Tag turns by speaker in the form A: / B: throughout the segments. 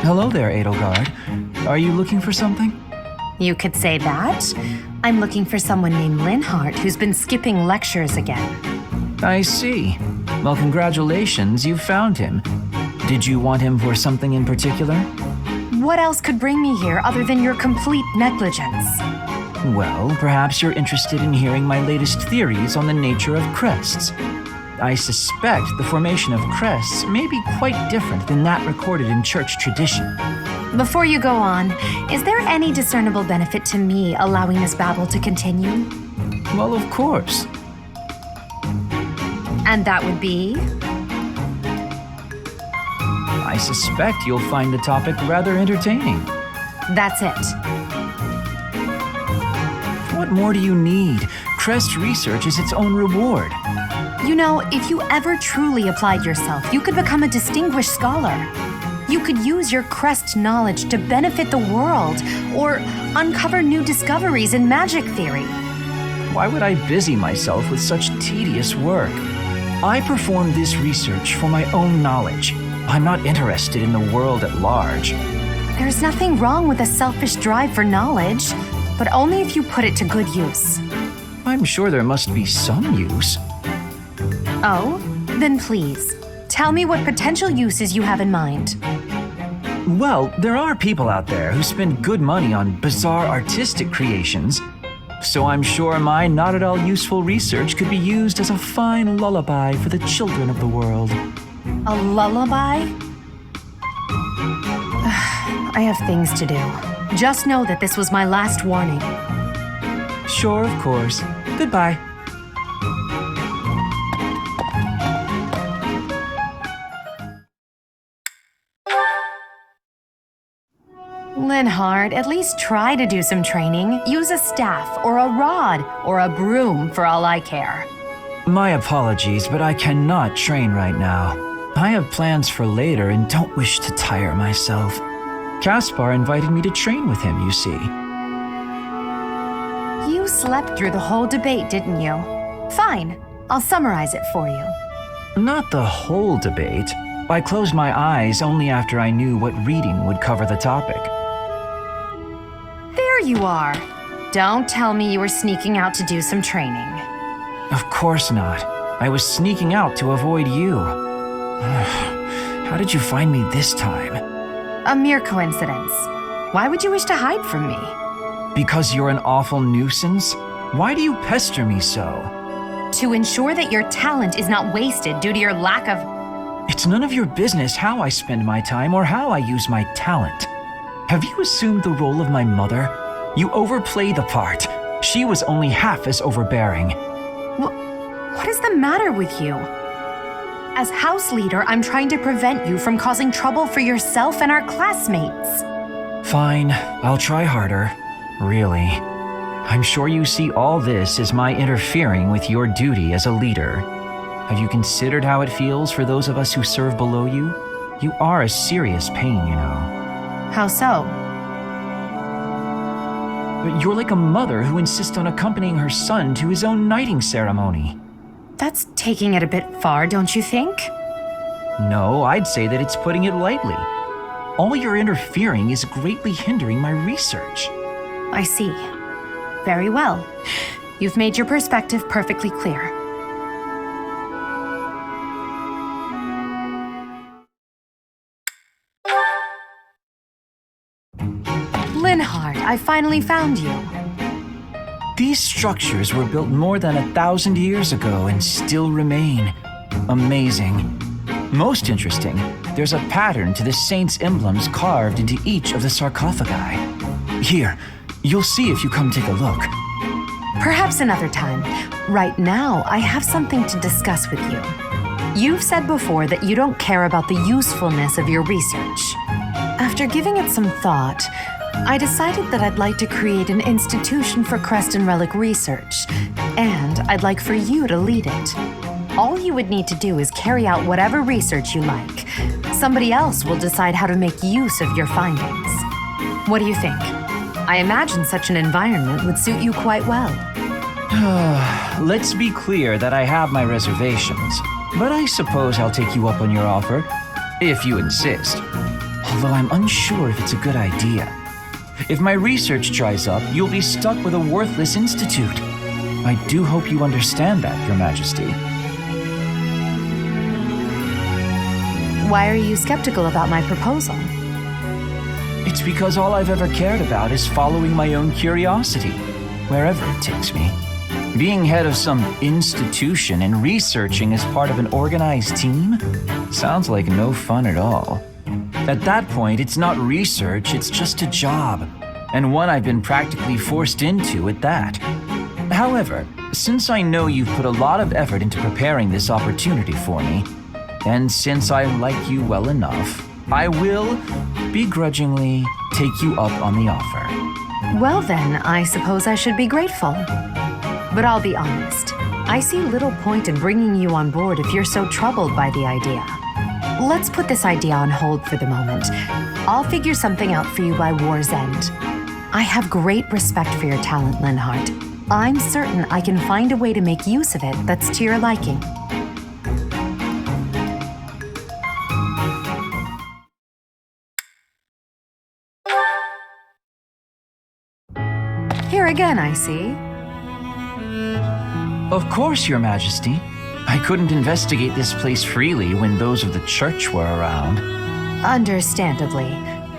A: Hello there, Edelgard. Are you looking for something?
B: You could say that. I'm looking for someone named Linhardt who's been skipping lectures again.
A: I see. Well, congratulations, you found him. Did you want him for something in particular?
B: What else could bring me here other than your complete negligence?
A: Well, perhaps you're interested in hearing my latest theories on the nature of crests. I suspect the formation of crests may be quite different than that recorded in church tradition.
B: Before you go on, is there any discernible benefit to me allowing this babble to continue?
A: Well, of course.
B: And that would be?
A: I suspect you'll find the topic rather entertaining.
B: That's it.
A: What more do you need? Crest research is its own reward.
B: You know, if you ever truly applied yourself, you could become a distinguished scholar. You could use your crest knowledge to benefit the world, or uncover new discoveries in magic theory.
A: Why would I busy myself with such tedious work? I perform this research for my own knowledge. I'm not interested in the world at large.
B: There's nothing wrong with a selfish drive for knowledge, but only if you put it to good use.
A: I'm sure there must be some use.
B: Oh? Then please, tell me what potential uses you have in mind.
A: Well, there are people out there who spend good money on bizarre artistic creations, so I'm sure my not at all useful research could be used as a fine lullaby for the children of the world.
B: A lullaby? I have things to do. Just know that this was my last warning.
A: Sure, of course. Goodbye.
B: Linhardt, at least try to do some training. Use a staff, or a rod, or a broom for all I care.
A: My apologies, but I cannot train right now. I have plans for later and don't wish to tire myself. Caspar invited me to train with him, you see.
B: You slept through the whole debate, didn't you? Fine, I'll summarize it for you.
A: Not the whole debate. I closed my eyes only after I knew what reading would cover the topic.
B: There you are. Don't tell me you were sneaking out to do some training.
A: Of course not. I was sneaking out to avoid you. How did you find me this time?
B: A mere coincidence. Why would you wish to hide from me?
A: Because you're an awful nuisance? Why do you pester me so?
B: To ensure that your talent is not wasted due to your lack of...
A: It's none of your business how I spend my time or how I use my talent. Have you assumed the role of my mother? You overplay the part. She was only half as overbearing.
B: What is the matter with you? As house leader, I'm trying to prevent you from causing trouble for yourself and our classmates.
A: Fine, I'll try harder. Really. I'm sure you see all this as my interfering with your duty as a leader. Have you considered how it feels for those of us who serve below you? You are a serious pain, you know.
B: How so?
A: You're like a mother who insists on accompanying her son to his own knighting ceremony.
B: That's taking it a bit far, don't you think?
A: No, I'd say that it's putting it lightly. All your interfering is greatly hindering my research.
B: I see. Very well. You've made your perspective perfectly clear. Linhardt, I finally found you.
A: These structures were built more than 1,000 years ago and still remain. Amazing. Most interesting, there's a pattern to the saints' emblems carved into each of the sarcophagi. Here, you'll see if you come take a look.
B: Perhaps another time. Right now, I have something to discuss with you. You've said before that you don't care about the usefulness of your research. After giving it some thought, I decided that I'd like to create an institution for crest and relic research, and I'd like for you to lead it. All you would need to do is carry out whatever research you like. Somebody else will decide how to make use of your findings. What do you think? I imagine such an environment would suit you quite well.
A: Let's be clear that I have my reservations, but I suppose I'll take you up on your offer, if you insist. although I'm unsure if it's a good idea. If my research dries up, you'll be stuck with a worthless institute. I do hope you understand that, Your Majesty.
B: Why are you skeptical about my proposal?
A: It's because all I've ever cared about is following my own curiosity, wherever it takes me. Being head of some institution and researching as part of an organized team sounds like no fun at all. At that point, it's not research, it's just a job, and one I've been practically forced into at that. However, since I know you've put a lot of effort into preparing this opportunity for me, and since I like you well enough, I will begrudgingly take you up on the offer.
B: Well then, I suppose I should be grateful. But I'll be honest, I see little point in bringing you on board if you're so troubled by the idea. Let's put this idea on hold for the moment. I'll figure something out for you by war's end. I have great respect for your talent, Linhardt. I'm certain I can find a way to make use of it that's to your liking. Here again, I see.
A: Of course, Your Majesty. I couldn't investigate this place freely when those of the church were around.
B: Understandably.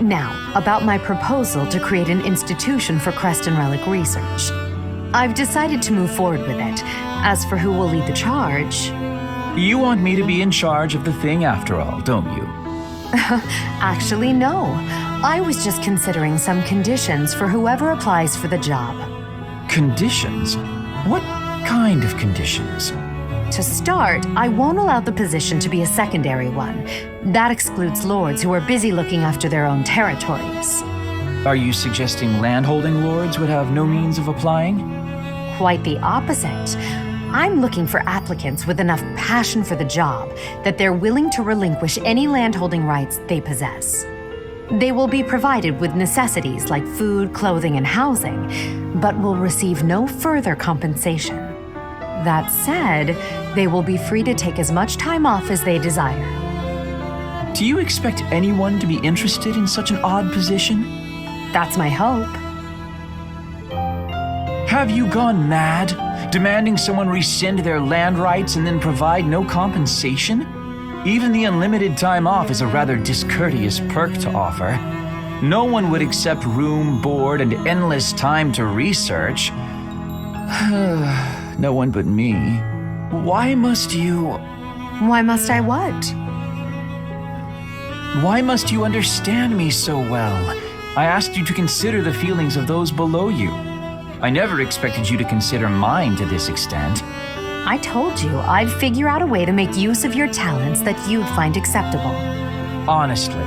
B: Now, about my proposal to create an institution for crest and relic research. I've decided to move forward with it. As for who will lead the charge...
A: You want me to be in charge of the thing after all, don't you?
B: Actually, no. I was just considering some conditions for whoever applies for the job.
A: Conditions? What kind of conditions?
B: To start, I won't allow the position to be a secondary one. That excludes lords who are busy looking after their own territories.
A: Are you suggesting landholding lords would have no means of applying?
B: Quite the opposite. I'm looking for applicants with enough passion for the job that they're willing to relinquish any landholding rights they possess. They will be provided with necessities like food, clothing, and housing, but will receive no further compensation. That said, they will be free to take as much time off as they desire.
A: Do you expect anyone to be interested in such an odd position?
B: That's my hope.
A: Have you gone mad? Demanding someone rescind their land rights and then provide no compensation? Even the unlimited time off is a rather discourteous perk to offer. No one would accept room, board, and endless time to research. No one but me. Why must you...
B: Why must I what?
A: Why must you understand me so well? I asked you to consider the feelings of those below you. I never expected you to consider mine to this extent.
B: I told you I'd figure out a way to make use of your talents that you'd find acceptable.
A: Honestly,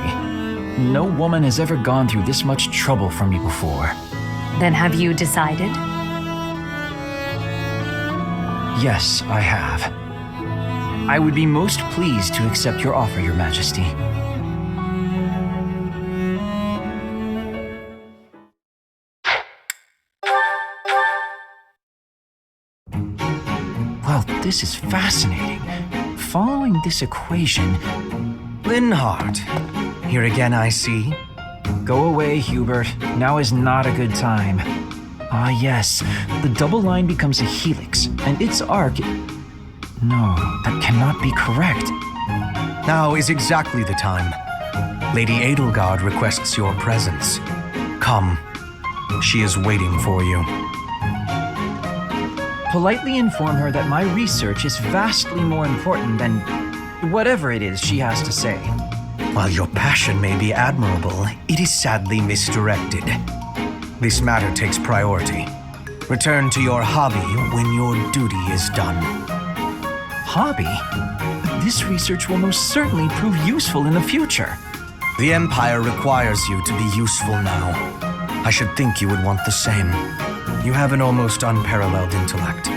A: no woman has ever gone through this much trouble for me before.
B: Then have you decided?
A: Yes, I have. I would be most pleased to accept your offer, Your Majesty. Well, this is fascinating. Following this equation...
C: Linhardt, here again I see.
A: Go away, Hubert. Now is not a good time. Ah, yes. The double line becomes a helix, and its arc... No, that cannot be correct.
C: Now is exactly the time. Lady Edelgard requests your presence. Come. She is waiting for you.
A: Politely inform her that my research is vastly more important than whatever it is she has to say.
C: While your passion may be admirable, it is sadly misdirected. This matter takes priority. Return to your hobby when your duty is done.
A: Hobby? This research will most certainly prove useful in the future.
C: The Empire requires you to be useful now. I should think you would want the same. You have an almost unparalleled intellect,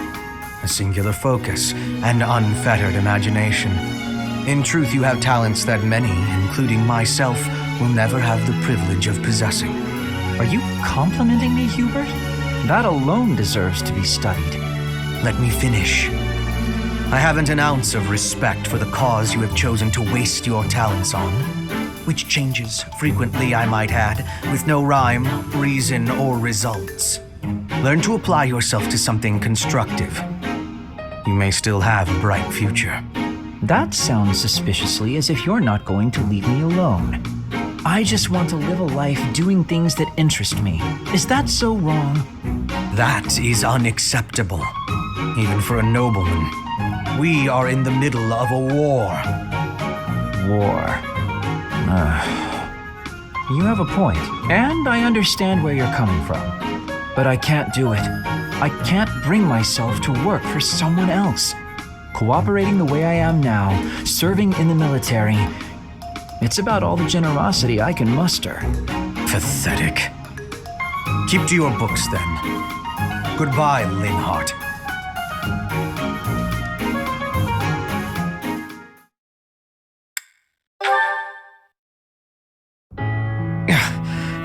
C: a singular focus, and unfettered imagination. In truth, you have talents that many, including myself, will never have the privilege of possessing.
A: Are you complimenting me, Hubert? That alone deserves to be studied.
C: Let me finish. I haven't an ounce of respect for the cause you have chosen to waste your talents on. which changes frequently, I might add, with no rhyme, reason, or results. Learn to apply yourself to something constructive. You may still have a bright future.
A: That sounds suspiciously as if you're not going to leave me alone. I just want to live a life doing things that interest me. Is that so wrong?
C: That is unacceptable, even for a nobleman. We are in the middle of a war.
A: War. You have a point, and I understand where you're coming from. But I can't do it. I can't bring myself to work for someone else. Cooperating the way I am now, serving in the military, it's about all the generosity I can muster.
C: Pathetic. Keep to your books, then. Goodbye, Linhardt.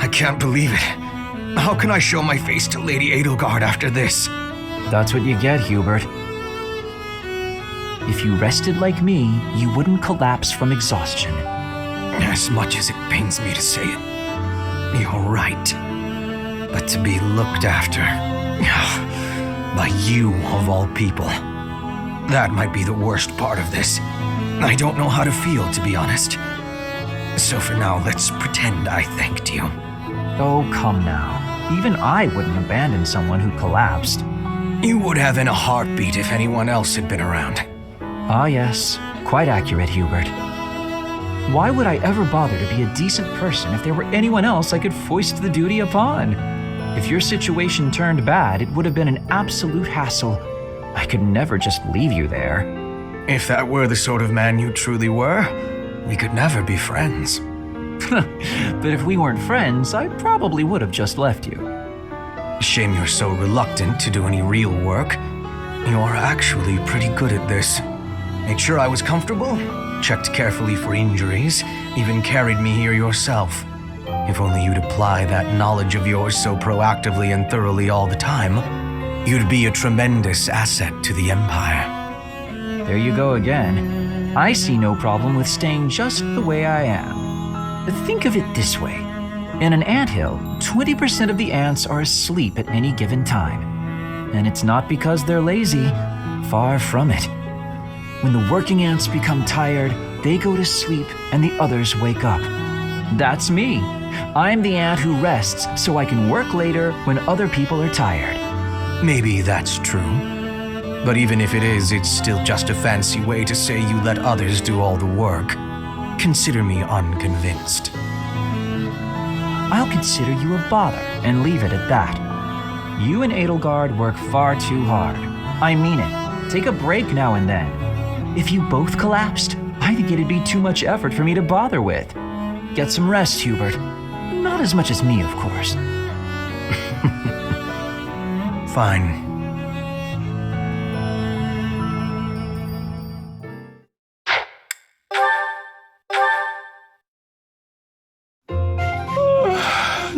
C: I can't believe it. How can I show my face to Lady Edelgard after this?
A: That's what you get, Hubert. If you rested like me, you wouldn't collapse from exhaustion.
C: As much as it pains me to say it, you're right. But to be looked after by you, of all people, that might be the worst part of this. I don't know how to feel, to be honest. So for now, let's pretend I thanked you.
A: Oh, come now. Even I wouldn't abandon someone who collapsed.
C: You would have in a heartbeat if anyone else had been around.
A: Ah, yes. Quite accurate, Hubert. Why would I ever bother to be a decent person if there were anyone else I could foist the duty upon? If your situation turned bad, it would have been an absolute hassle. I could never just leave you there.
C: If that were the sort of man you truly were, we could never be friends.
A: But if we weren't friends, I probably would have just left you.
C: Shame you're so reluctant to do any real work. You're actually pretty good at this. Made sure I was comfortable, checked carefully for injuries, even carried me here yourself. If only you'd apply that knowledge of yours so proactively and thoroughly all the time, you'd be a tremendous asset to the Empire.
A: There you go again. I see no problem with staying just the way I am. Think of it this way. In an anthill, 20% of the ants are asleep at any given time. And it's not because they're lazy. Far from it. When the working ants become tired, they go to sleep and the others wake up. That's me. I'm the ant who rests so I can work later when other people are tired.
C: Maybe that's true. But even if it is, it's still just a fancy way to say you let others do all the work. Consider me unconvinced.
A: I'll consider you a bother and leave it at that. You and Edelgard work far too hard. I mean it. Take a break now and then. If you both collapsed, I think it'd be too much effort for me to bother with. Get some rest, Hubert. Not as much as me, of course.
C: Fine.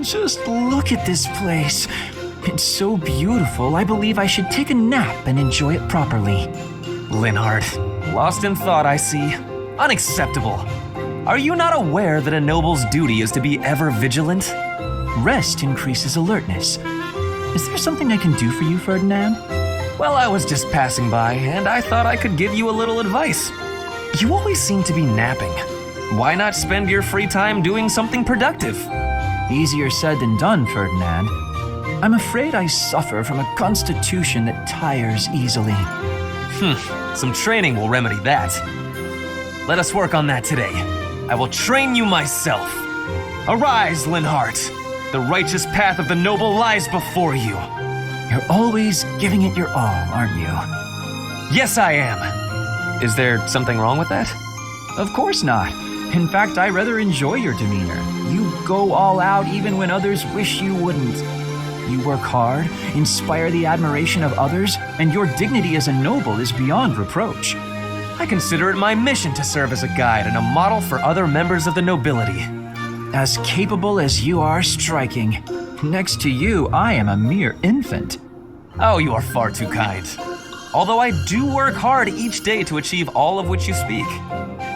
A: Just look at this place. It's so beautiful, I believe I should take a nap and enjoy it properly.
D: Linhardt, lost in thought, I see. Unacceptable. Are you not aware that a noble's duty is to be ever vigilant?
A: Rest increases alertness. Is there something I can do for you, Ferdinand?
D: Well, I was just passing by, and I thought I could give you a little advice. You always seem to be napping. Why not spend your free time doing something productive?
A: Easier said than done, Ferdinand. I'm afraid I suffer from a constitution that tires easily.
D: Some training will remedy that. Let us work on that today. I will train you myself. Arise, Linhardt. The righteous path of the noble lies before you.
A: You're always giving it your all, aren't you?
D: Yes, I am. Is there something wrong with that?
A: Of course not. In fact, I rather enjoy your demeanor. You go all out even when others wish you wouldn't. You work hard, inspire the admiration of others, and your dignity as a noble is beyond reproach.
D: I consider it my mission to serve as a guide and a model for other members of the nobility.
A: As capable as you are striking. Next to you, I am a mere infant.
D: Oh, you are far too kind. Although I do work hard each day to achieve all of which you speak.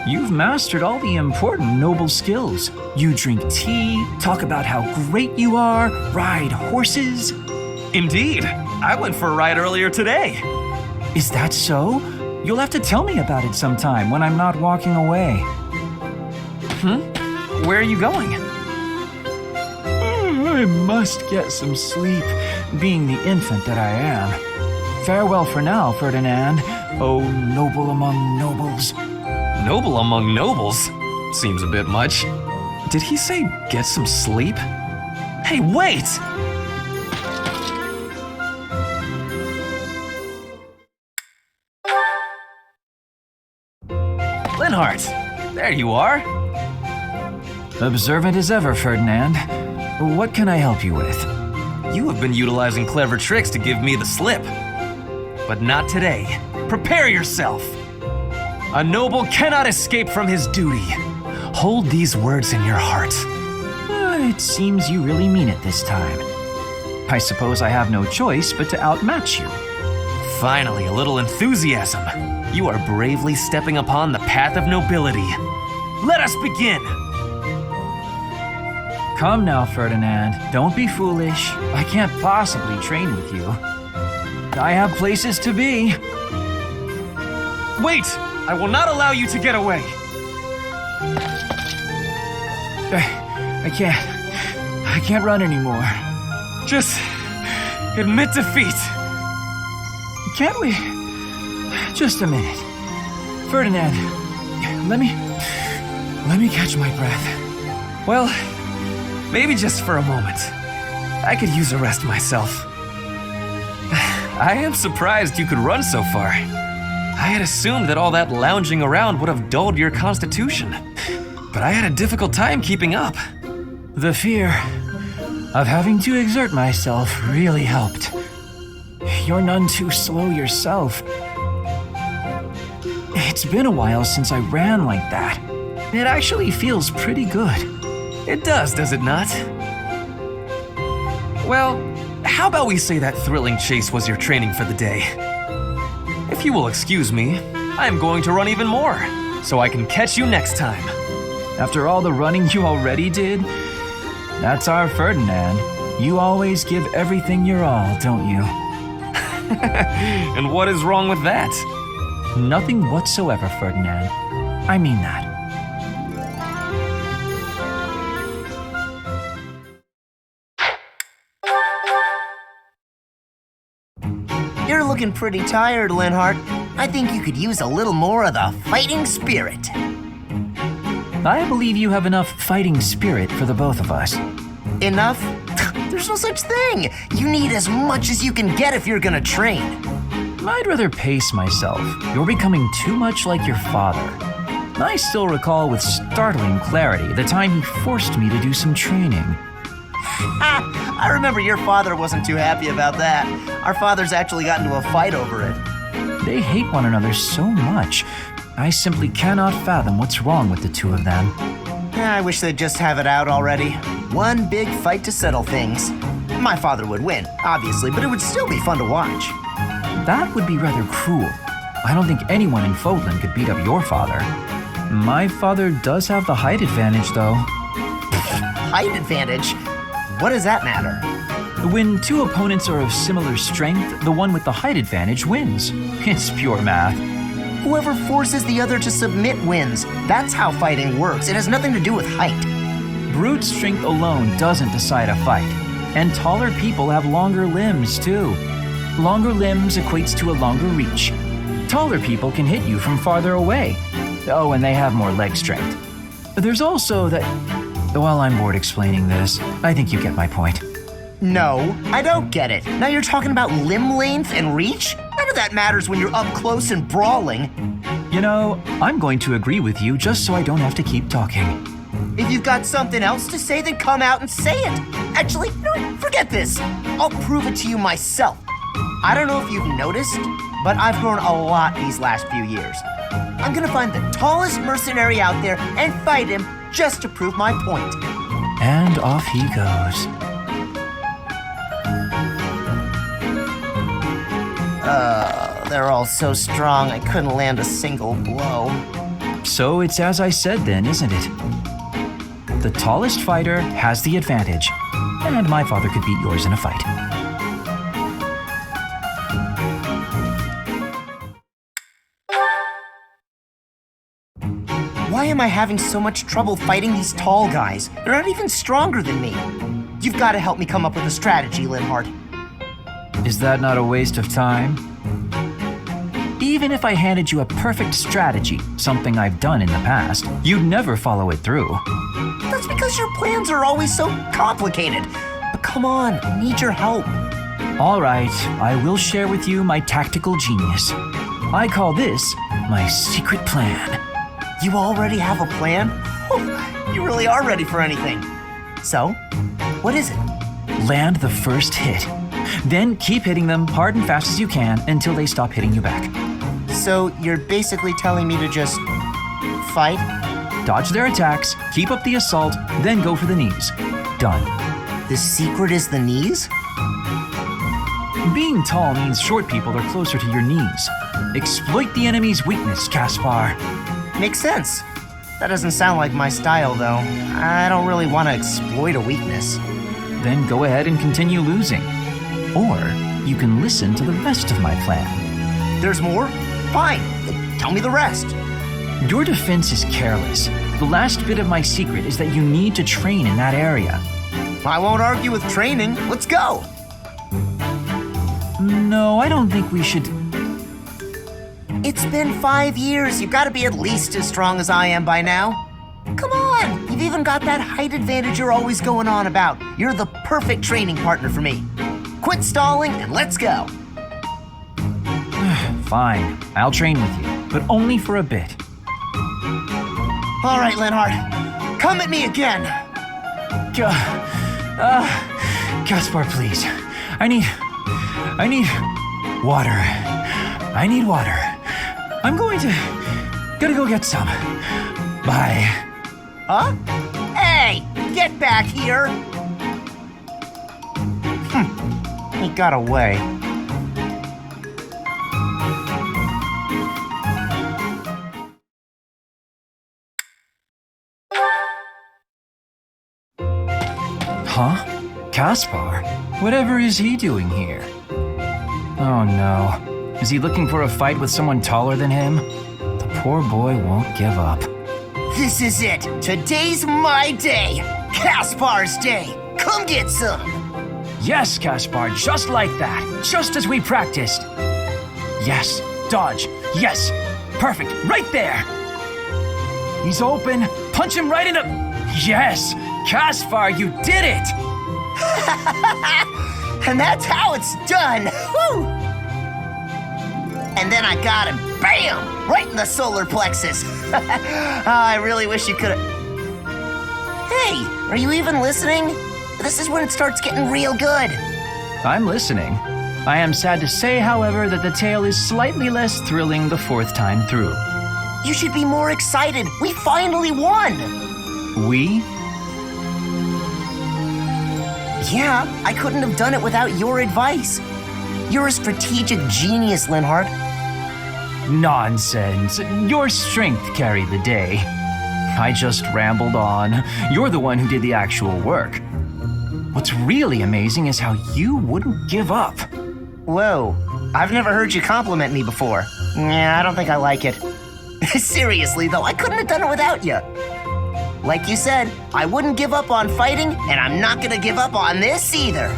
A: You've mastered all the important noble skills. You drink tea, talk about how great you are, ride horses.
D: Indeed. I went for a ride earlier today.
A: Is that so? You'll have to tell me about it sometime when I'm not walking away.
D: Where are you going?
A: I must get some sleep, being the infant that I am. Farewell for now, Ferdinand, oh noble among nobles.
D: Noble among nobles? Seems a bit much. Did he say get some sleep? Hey, wait! Linhardt, there you are.
A: Observant as ever, Ferdinand. What can I help you with?
D: You have been utilizing clever tricks to give me the slip. But not today. Prepare yourself. A noble cannot escape from his duty. Hold these words in your heart.
A: It seems you really mean it this time. I suppose I have no choice but to outmatch you.
D: Finally, a little enthusiasm. You are bravely stepping upon the path of nobility. Let us begin.
A: Come now, Ferdinand. Don't be foolish. I can't possibly train with you. I have places to be.
D: Wait! I will not allow you to get away.
A: I can't run anymore.
D: Just admit defeat.
A: Can't we? Just a minute. Ferdinand, let me catch my breath.
D: Well, maybe just for a moment. I could use a rest myself. I am surprised you could run so far. I had assumed that all that lounging around would have dulled your constitution, but I had a difficult time keeping up.
A: The fear of having to exert myself really helped. You're none too slow yourself. It's been a while since I ran like that. It actually feels pretty good.
D: It does it not? Well, how about we say that thrilling chase was your training for the day? If you will excuse me, I am going to run even more, so I can catch you next time.
A: After all the running you already did, that's our Ferdinand. You always give everything your all, don't you?
D: And what is wrong with that?
A: Nothing whatsoever, Ferdinand. I mean that.
E: You're looking pretty tired, Linhardt. I think you could use a little more of the fighting spirit.
A: I believe you have enough fighting spirit for the both of us.
E: Enough? There's no such thing. You need as much as you can get if you're gonna train.
A: I'd rather pace myself. You're becoming too much like your father. I still recall with startling clarity the time he forced me to do some training.
E: I remember your father wasn't too happy about that. Our fathers actually got into a fight over it.
A: They hate one another so much. I simply cannot fathom what's wrong with the two of them.
E: I wish they'd just have it out already. One big fight to settle things. My father would win, obviously, but it would still be fun to watch.
A: That would be rather cruel. I don't think anyone in Fodlan could beat up your father. My father does have the height advantage, though.
E: Height advantage? What does that matter?
A: When two opponents are of similar strength, the one with the height advantage wins. It's pure math.
E: Whoever forces the other to submit wins. That's how fighting works. It has nothing to do with height.
A: Brute strength alone doesn't decide a fight. And taller people have longer limbs, too. Longer limbs equates to a longer reach. Taller people can hit you from farther away. Oh, and they have more leg strength. There's also that... Well, I'm bored explaining this. I think you get my point.
E: No, I don't get it. Now you're talking about limb length and reach? None of that matters when you're up close and brawling.
A: You know, I'm going to agree with you just so I don't have to keep talking.
E: If you've got something else to say, then come out and say it. Actually, no, forget this. I'll prove it to you myself. I don't know if you've noticed, but I've grown a lot these last few years. I'm gonna find the tallest mercenary out there and fight him just to prove my point.
A: And off he goes.
E: They're all so strong I couldn't land a single blow.
A: So it's as I said then, isn't it? The tallest fighter has the advantage, and my father could beat yours in a fight.
E: Why am I having so much trouble fighting these tall guys? They're not even stronger than me. You've got to help me come up with a strategy, Linhardt.
A: Is that not a waste of time? Even if I handed you a perfect strategy, something I've done in the past, you'd never follow it through.
E: That's because your plans are always so complicated. But come on, I need your help.
A: All right, I will share with you my tactical genius. I call this my secret plan.
E: You already have a plan? You really are ready for anything. So, what is it?
A: Land the first hit. Then keep hitting them hard and fast as you can until they stop hitting you back.
E: So, you're basically telling me to just fight?
A: Dodge their attacks, keep up the assault, then go for the knees. Done.
E: The secret is the knees?
A: Being tall means short people are closer to your knees. Exploit the enemy's weakness, Caspar.
E: Makes sense. That doesn't sound like my style, though. I don't really want to exploit a weakness.
A: Then go ahead and continue losing. Or you can listen to the rest of my plan.
E: There's more? Fine. Tell me the rest.
A: Your defense is careless. The last bit of my secret is that you need to train in that area.
E: I won't argue with training. Let's go.
A: No, I don't think we should...
E: It's been 5 years. You've got to be at least as strong as I am by now. Come on. You've even got that height advantage you're always going on about. You're the perfect training partner for me. Quit stalling and let's go.
A: Fine, I'll train with you, but only for a bit.
E: All right, Linhardt. Come at me again.
A: Caspar, please. I need water. I need water. I'm gotta go get some. Bye.
E: Huh? Hey, get back here. He got away.
A: Huh? Caspar? Whatever is he doing here? Oh no. Is he looking for a fight with someone taller than him? The poor boy won't give up.
E: This is it. Today's my day. Caspar's day. Come get some.
A: Yes, Caspar, just like that. Just as we practiced. Yes, dodge. Yes, perfect. Right there. He's open. Punch him right in the... Yes, Caspar, you did it.
E: And that's how it's done. Woo! And then I got him. Bam! Right in the solar plexus. I really wish you could have... Hey, are you even listening? This is when it starts getting real good.
A: I'm listening. I am sad to say, however, that the tale is slightly less thrilling the fourth time through.
E: You should be more excited. We finally won.
A: We?
E: Yeah, I couldn't have done it without your advice. You're a strategic genius, Linhardt.
A: Nonsense. Your strength carried the day. I just rambled on. You're the one who did the actual work. What's really amazing is how you wouldn't give up.
E: Whoa, I've never heard you compliment me before. Yeah, I don't think I like it. Seriously, though, I couldn't have done it without you. Like you said, I wouldn't give up on fighting, and I'm not gonna give up on this either.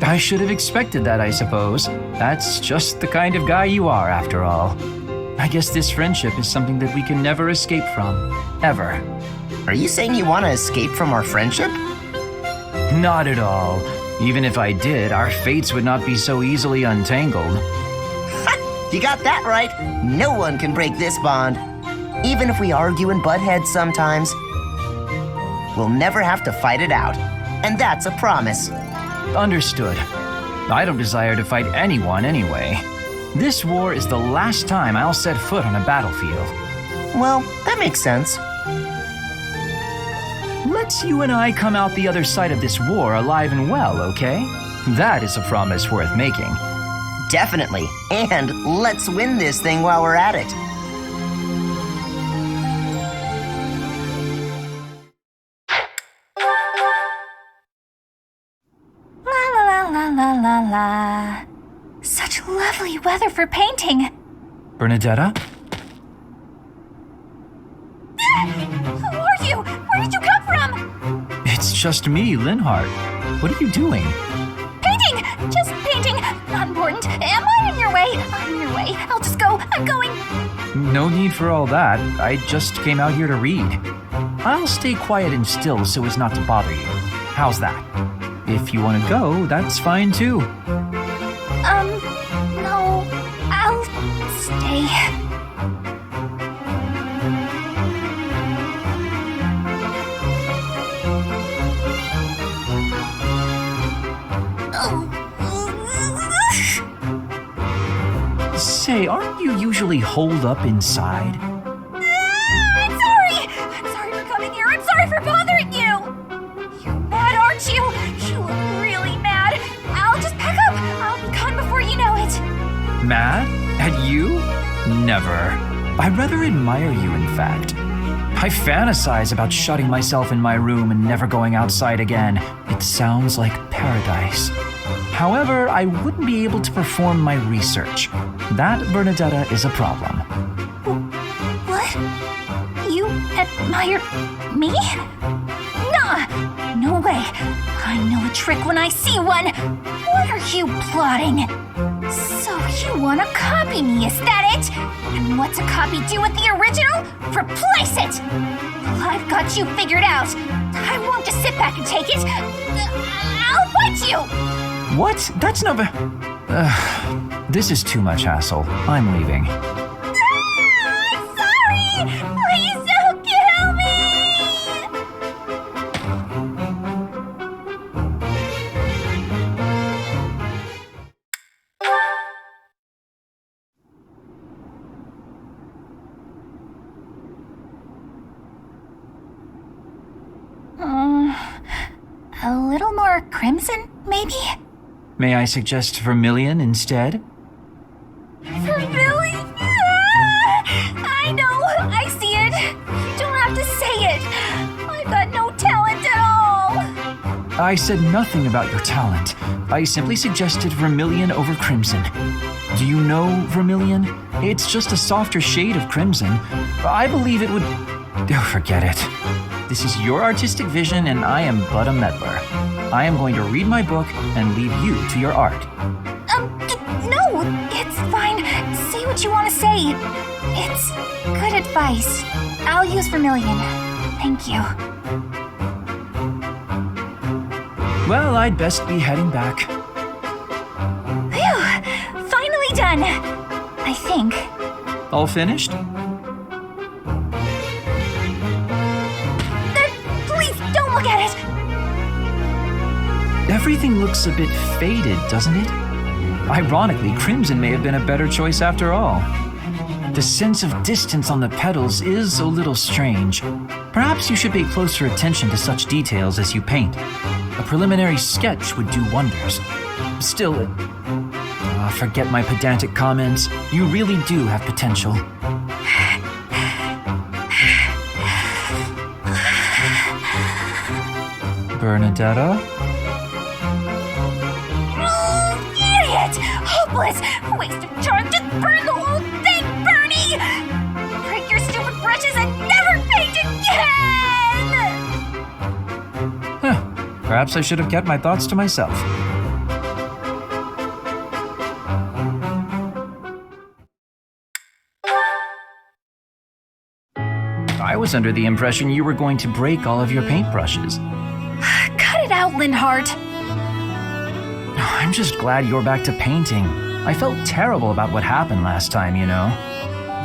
A: I should have expected that, I suppose. That's just the kind of guy you are, after all. I guess this friendship is something that we can never escape from. Ever.
E: Are you saying you want to escape from our friendship?
A: Not at all. Even if I did, our fates would not be so easily untangled.
E: You got that right. No one can break this bond. Even if we argue and butt heads sometimes, we'll never have to fight it out. And that's a promise.
A: Understood. I don't desire to fight anyone anyway. This war is the last time I'll set foot on a battlefield.
E: Well, that makes sense.
A: Let's you and I come out the other side of this war alive and well, okay? That is a promise worth making.
E: Definitely. And let's win this thing while we're at it.
F: weather for painting.
A: Bernadetta?
F: Who are you? Where did you come from?
A: It's just me, Linhardt. What are you doing?
F: Painting! Just painting. Not important. Am I in your way? I'm in your way. I'll just go. I'm going.
A: No need for all that. I just came out here to read. I'll stay quiet and still so as not to bother you. How's that? If you want to go, that's fine too.
F: No. I'll stay.
A: Say, aren't you usually holed up inside?
F: I'm sorry! I'm sorry for coming here. I'm sorry for bothering you! You're mad, aren't you? You look really mad. I'll just pack up. I'll be gone before you know it.
A: Mad? At you? Never. I rather admire you, in fact. I fantasize about shutting myself in my room and never going outside again. It sounds like paradise. However, I wouldn't be able to perform my research. That, Bernadetta, is a problem.
F: What? You admire me? Nah, no way. I know a trick when I see one. What are you plotting? So you want to copy me, is that it? And what's a copy do with the original? Replace it! Well, I've got you figured out. I won't just sit back and take it. I'll fight you!
A: What? That's not... This is too much hassle. I'm leaving.
F: I'm sorry! Please don't kill me! A little more crimson, maybe?
A: May I suggest vermilion instead?
F: Vermilion? I know, I see it. You don't have to say it. I've got no talent at all.
A: I said nothing about your talent. I simply suggested vermilion over crimson. Do you know vermilion? It's just a softer shade of crimson. I believe it would... Oh, forget it. This is your artistic vision and I am but a meddler. I am going to read my book and leave you to your art.
F: No, it's fine. Say what you want to say. It's good advice. I'll use vermilion. Thank you.
A: Well, I'd best be heading back.
F: Phew! Finally done. I think.
A: All finished?
F: Please, don't look at it!
A: Everything looks a bit faded, doesn't it? Ironically, crimson may have been a better choice after all. The sense of distance on the petals is a little strange. Perhaps you should pay closer attention to such details as you paint. A preliminary sketch would do wonders. Still, forget my pedantic comments. You really do have potential. Bernadetta?
F: Idiot! Hopeless! Waste of charm! Just burn the whole thing, Bernie! Break your stupid brushes and never paint again!
A: Perhaps I should have kept my thoughts to myself. I was under the impression you were going to break all of your paintbrushes.
F: Cut it out, Linhardt!
A: I'm just glad you're back to painting. I felt terrible about what happened last time, you know.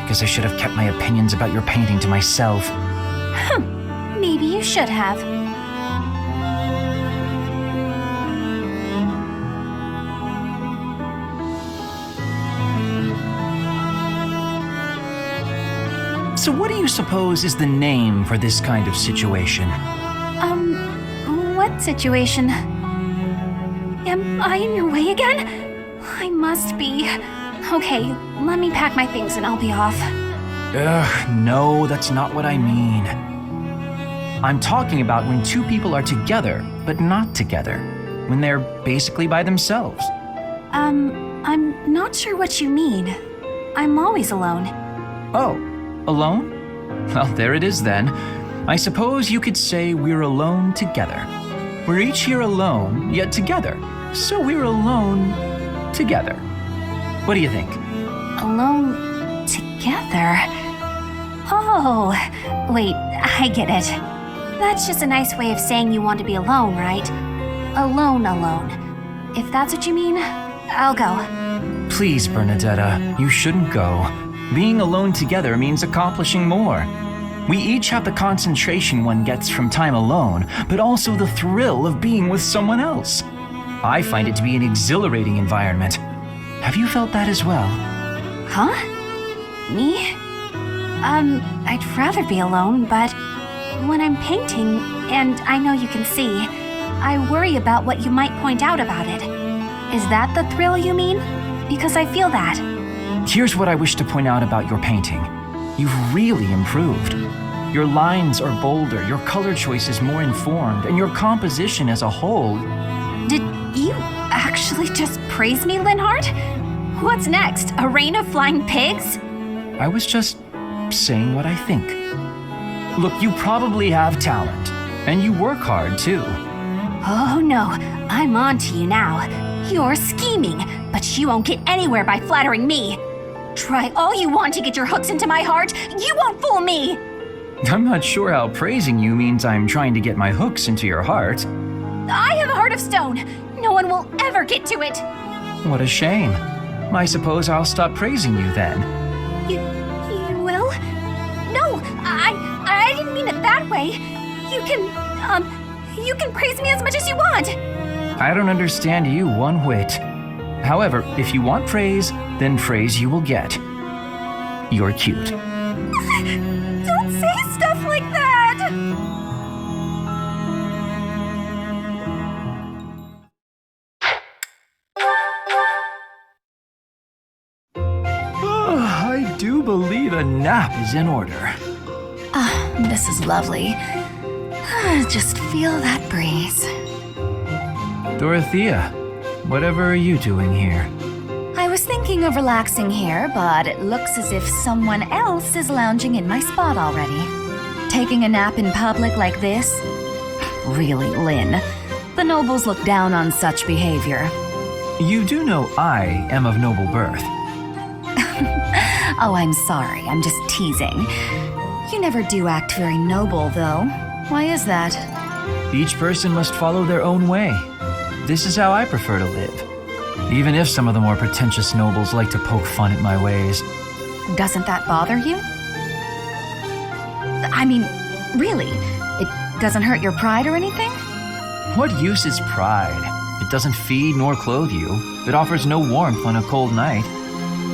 A: Because I should have kept my opinions about your painting to myself.
F: Maybe you should have.
A: So what do you suppose is the name for this kind of situation?
F: What situation? Am I in your way again? I must be. Okay, let me pack my things and I'll be off.
A: Ugh, no, that's not what I mean. I'm talking about when two people are together, but not together. When they're basically by themselves.
F: I'm not sure what you mean. I'm always alone.
A: Oh, alone? Well, there it is then. I suppose you could say we're alone together. We're each here alone, yet together. So we're alone together. What do you think?
F: Alone together? Oh, wait, I get it. That's just a nice way of saying you want to be alone, right? Alone. If that's what you mean, I'll go.
A: Please, Bernadetta, you shouldn't go. Being alone together means accomplishing more. We each have the concentration one gets from time alone, but also the thrill of being with someone else. I find it to be an exhilarating environment. Have you felt that as well?
F: Huh? Me? I'd rather be alone, but when I'm painting, and I know you can see, I worry about what you might point out about it. Is that the thrill you mean? Because I feel that.
A: Here's what I wish to point out about your painting. You've really improved. Your lines are bolder, your color choice is more informed, and your composition as a whole.
F: Did you actually just praise me, Linhardt? What's next? A rain of flying pigs?
A: I was just saying what I think. Look, you probably have talent, and you work hard too.
F: Oh no, I'm on to you now. You're scheming, but you won't get anywhere by flattering me. Try all you want to get your hooks into my heart. You won't fool me.
A: I'm not sure how praising you means I'm trying to get my hooks into your heart.
F: I have a heart of stone. No one will ever get to it.
A: What a shame. I suppose I'll stop praising you then.
F: You will? No, I didn't mean it that way. You can praise me as much as you want.
A: I don't understand you one whit. However, if you want praise, then praise you will get. You're cute.
F: Don't say stuff like that!
A: I do believe a nap is in order.
B: This is lovely. Just feel that breeze.
A: Dorothea, whatever are you doing here?
B: I was thinking of relaxing here, but it looks as if someone else is lounging in my spot already. Taking a nap in public like this? Really, Lynn, the nobles look down on such behavior.
A: You do know I am of noble birth.
B: Oh, I'm sorry, I'm just teasing. You never do act very noble, though. Why is that?
A: Each person must follow their own way. This is how I prefer to live. Even if some of the more pretentious nobles like to poke fun at my ways.
B: Doesn't that bother you? I mean, really? It doesn't hurt your pride or anything?
A: What use is pride? It doesn't feed nor clothe you. It offers no warmth on a cold night.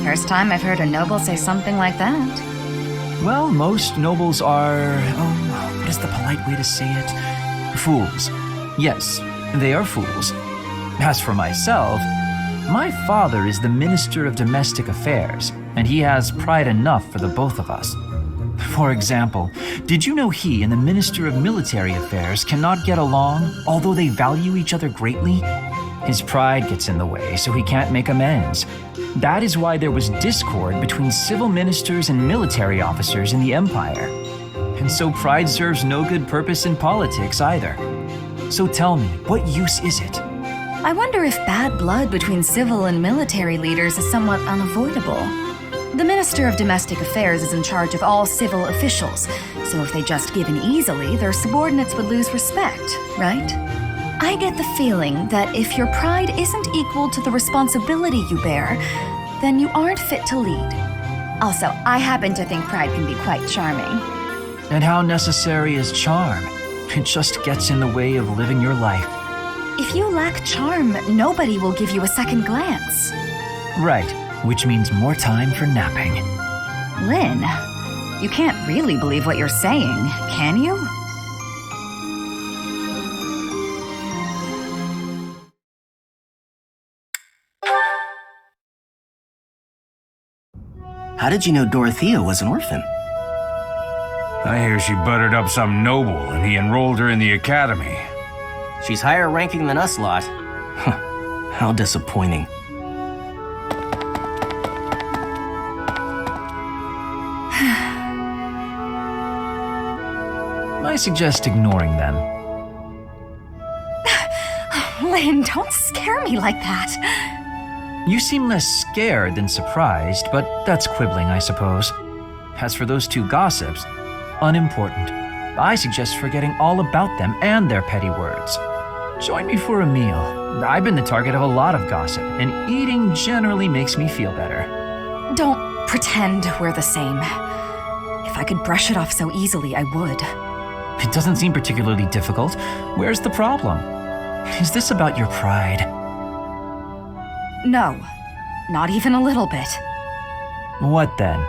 B: First time I've heard a noble say something like that.
A: Well, most nobles are, what is the polite way to say it? Fools. Yes, they are fools. As for myself, my father is the Minister of Domestic Affairs, and he has pride enough for the both of us. For example, did you know he and the Minister of Military Affairs cannot get along, although they value each other greatly? His pride gets in the way, so he can't make amends. That is why there was discord between civil ministers and military officers in the Empire. And so pride serves no good purpose in politics either. So tell me, what use is it?
B: I wonder if bad blood between civil and military leaders is somewhat unavoidable. The Minister of Domestic Affairs is in charge of all civil officials, so if they just give in easily, their subordinates would lose respect, right? I get the feeling that if your pride isn't equal to the responsibility you bear, then you aren't fit to lead. Also, I happen to think pride can be quite charming.
A: And how necessary is charm? It just gets in the way of living your life.
B: If you lack charm, nobody will give you a second glance.
A: Right, which means more time for napping.
B: Lynn, you can't really believe what you're saying, can you?
E: How did you know Dorothea was an orphan?
G: I hear she buttered up some noble and he enrolled her in the academy.
E: She's higher ranking than us lot. How disappointing.
A: I suggest ignoring them.
B: Lynn, don't scare me like that.
A: You seem less scared than surprised, but that's quibbling, I suppose. As for those two gossips, unimportant. I suggest forgetting all about them and their petty words. Join me for a meal. I've been the target of a lot of gossip, and eating generally makes me feel better.
B: Don't pretend we're the same. If I could brush it off so easily, I would.
A: It doesn't seem particularly difficult. Where's the problem? Is this about your pride?
B: No, not even a little bit.
A: What then?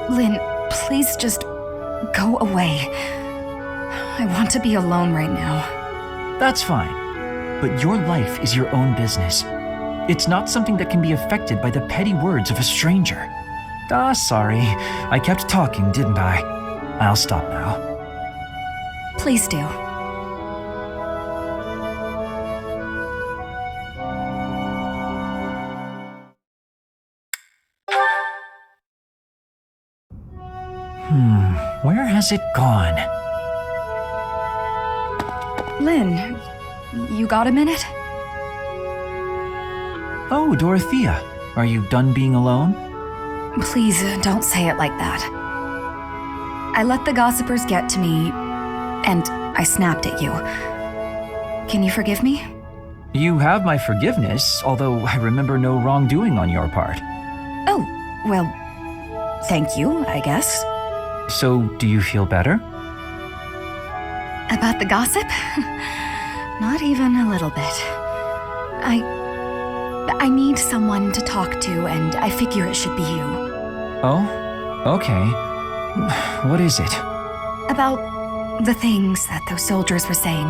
B: Lynn, please just go away. I want to be alone right now.
A: That's fine. But your life is your own business. It's not something that can be affected by the petty words of a stranger. Sorry. I kept talking, didn't I? I'll stop now.
B: Please do.
A: Where has it gone?
B: Lynn, you got a minute?
A: Oh, Dorothea. Are you done being alone?
B: Please don't say it like that. I let the gossipers get to me, and I snapped at you. Can you forgive me?
A: You have my forgiveness, although I remember no wrongdoing on your part.
B: Oh, well, thank you, I guess.
A: So, do you feel better?
B: About the gossip? Not even a little bit. I need someone to talk to, and I figure it should be you.
A: Oh? Okay. What is it?
B: About the things that those soldiers were saying.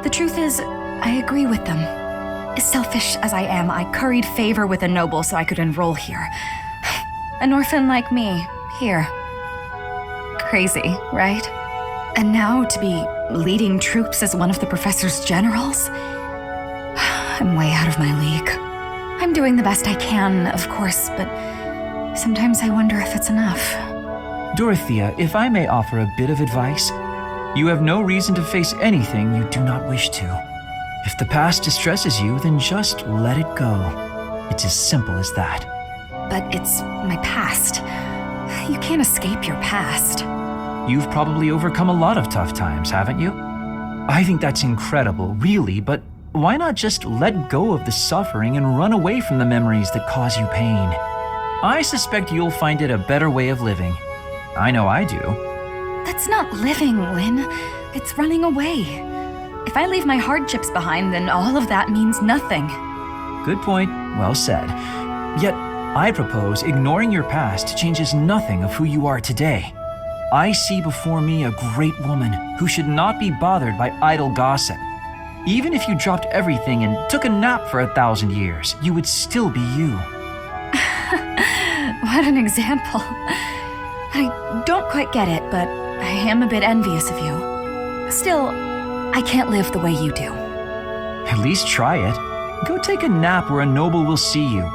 B: The truth is, I agree with them. As selfish as I am, I curried favor with a noble so I could enroll here. An orphan like me, here. Crazy, right? And now to be leading troops as one of the professor's generals? I'm way out of my league. I'm doing the best I can, of course, but sometimes I wonder if it's enough.
A: Dorothea, if I may offer a bit of advice, you have no reason to face anything you do not wish to. If the past distresses you, then just let it go. It's as simple as that.
B: But it's my past. You can't escape your past.
A: You've probably overcome a lot of tough times, haven't you? I think that's incredible, really, but why not just let go of the suffering and run away from the memories that cause you pain? I suspect you'll find it a better way of living. I know I do.
B: That's not living, Lynn. It's running away. If I leave my hardships behind, then all of that means nothing.
A: Good point. Well said. Yet, I propose ignoring your past changes nothing of who you are today. I see before me a great woman who should not be bothered by idle gossip. Even if you dropped everything and took a nap for 1,000 years, you would still be you.
B: What an example. I don't quite get it, but I am a bit envious of you. Still, I can't live the way you do.
A: At least try it. Go take a nap where a noble will see you.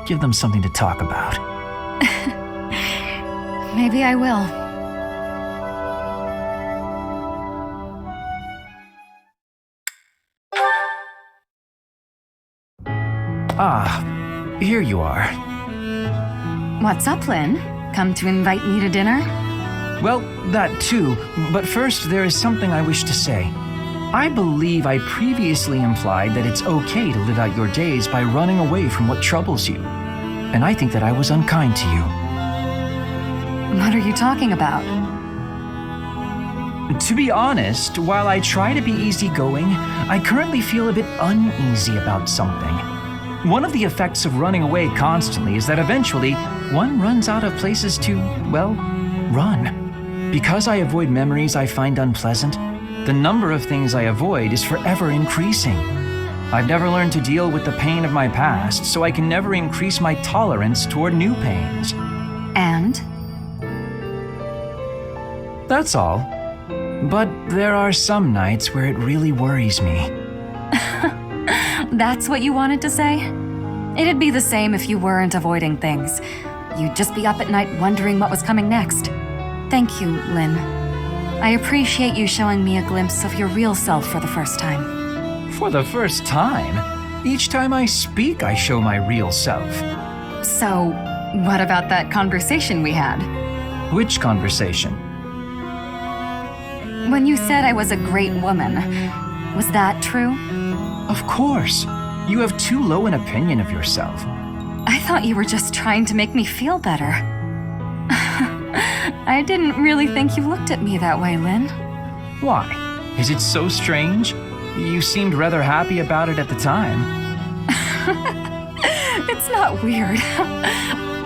A: Give them something to talk about.
B: Maybe I will.
A: Ah, here you are.
B: What's up, Lynn? Come to invite me to dinner?
A: Well, that too, but first there is something I wish to say. I believe I previously implied that it's okay to live out your days by running away from what troubles you. And I think that I was unkind to you.
B: What are you talking about?
A: To be honest, while I try to be easygoing, I currently feel a bit uneasy about something. One of the effects of running away constantly is that eventually one runs out of places to, well, run. Because I avoid memories I find unpleasant, the number of things I avoid is forever increasing. I've never learned to deal with the pain of my past, so I can never increase my tolerance toward new pains.
B: And?
A: That's all. But there are some nights where it really worries me.
B: That's what you wanted to say? It'd be the same if you weren't avoiding things. You'd just be up at night wondering what was coming next. Thank you, Lynn. I appreciate you showing me a glimpse of your real self for the first time.
A: For the first time? Each time I speak, I show my real self.
B: So, what about that conversation we had?
A: Which conversation?
B: When you said I was a great woman, was that true?
A: Of course. You have too low an opinion of yourself.
B: I thought you were just trying to make me feel better. I didn't really think you looked at me that way, Lynn.
A: Why? Is it so strange? You seemed rather happy about it at the time.
B: It's not weird.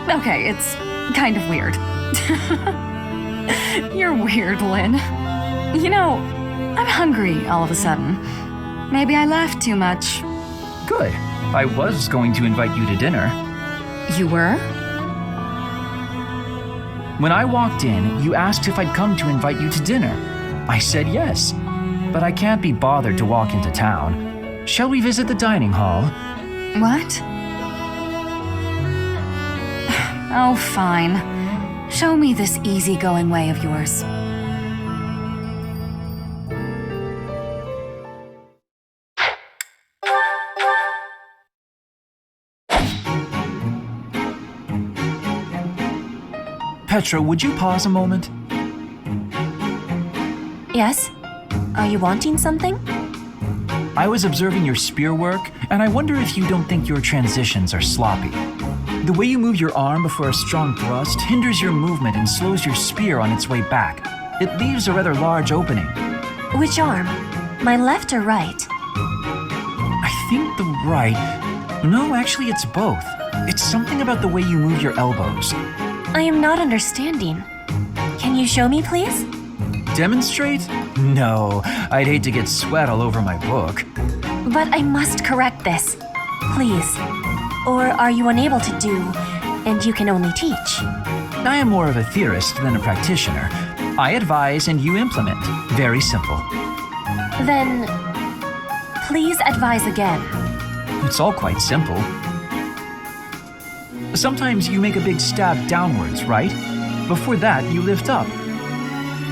B: Okay, it's kind of weird. You're weird, Lynn. You know, I'm hungry all of a sudden. Maybe I laughed too much.
A: Good. I was going to invite you to dinner.
B: You were?
A: When I walked in, you asked if I'd come to invite you to dinner. I said yes, but I can't be bothered to walk into town. Shall we visit the dining hall?
B: What? Oh, fine. Show me this easygoing way of yours.
A: Petra, would you pause a moment?
F: Yes? Are you wanting something?
A: I was observing your spear work, and I wonder if you don't think your transitions are sloppy. The way you move your arm before a strong thrust hinders your movement and slows your spear on its way back. It leaves a rather large opening.
F: Which arm? My left or right?
A: I think the right... No, actually it's both. It's something about the way you move your elbows.
F: I am not understanding. Can you show me, please?
A: Demonstrate? No, I'd hate to get sweat all over my book.
F: But I must correct this. Please. Or are you unable to do, and you can only teach?
A: I am more of a theorist than a practitioner. I advise and you implement. Very simple.
F: Then, please advise again.
A: It's all quite simple. Sometimes you make a big stab downwards, right? Before that, you lift up.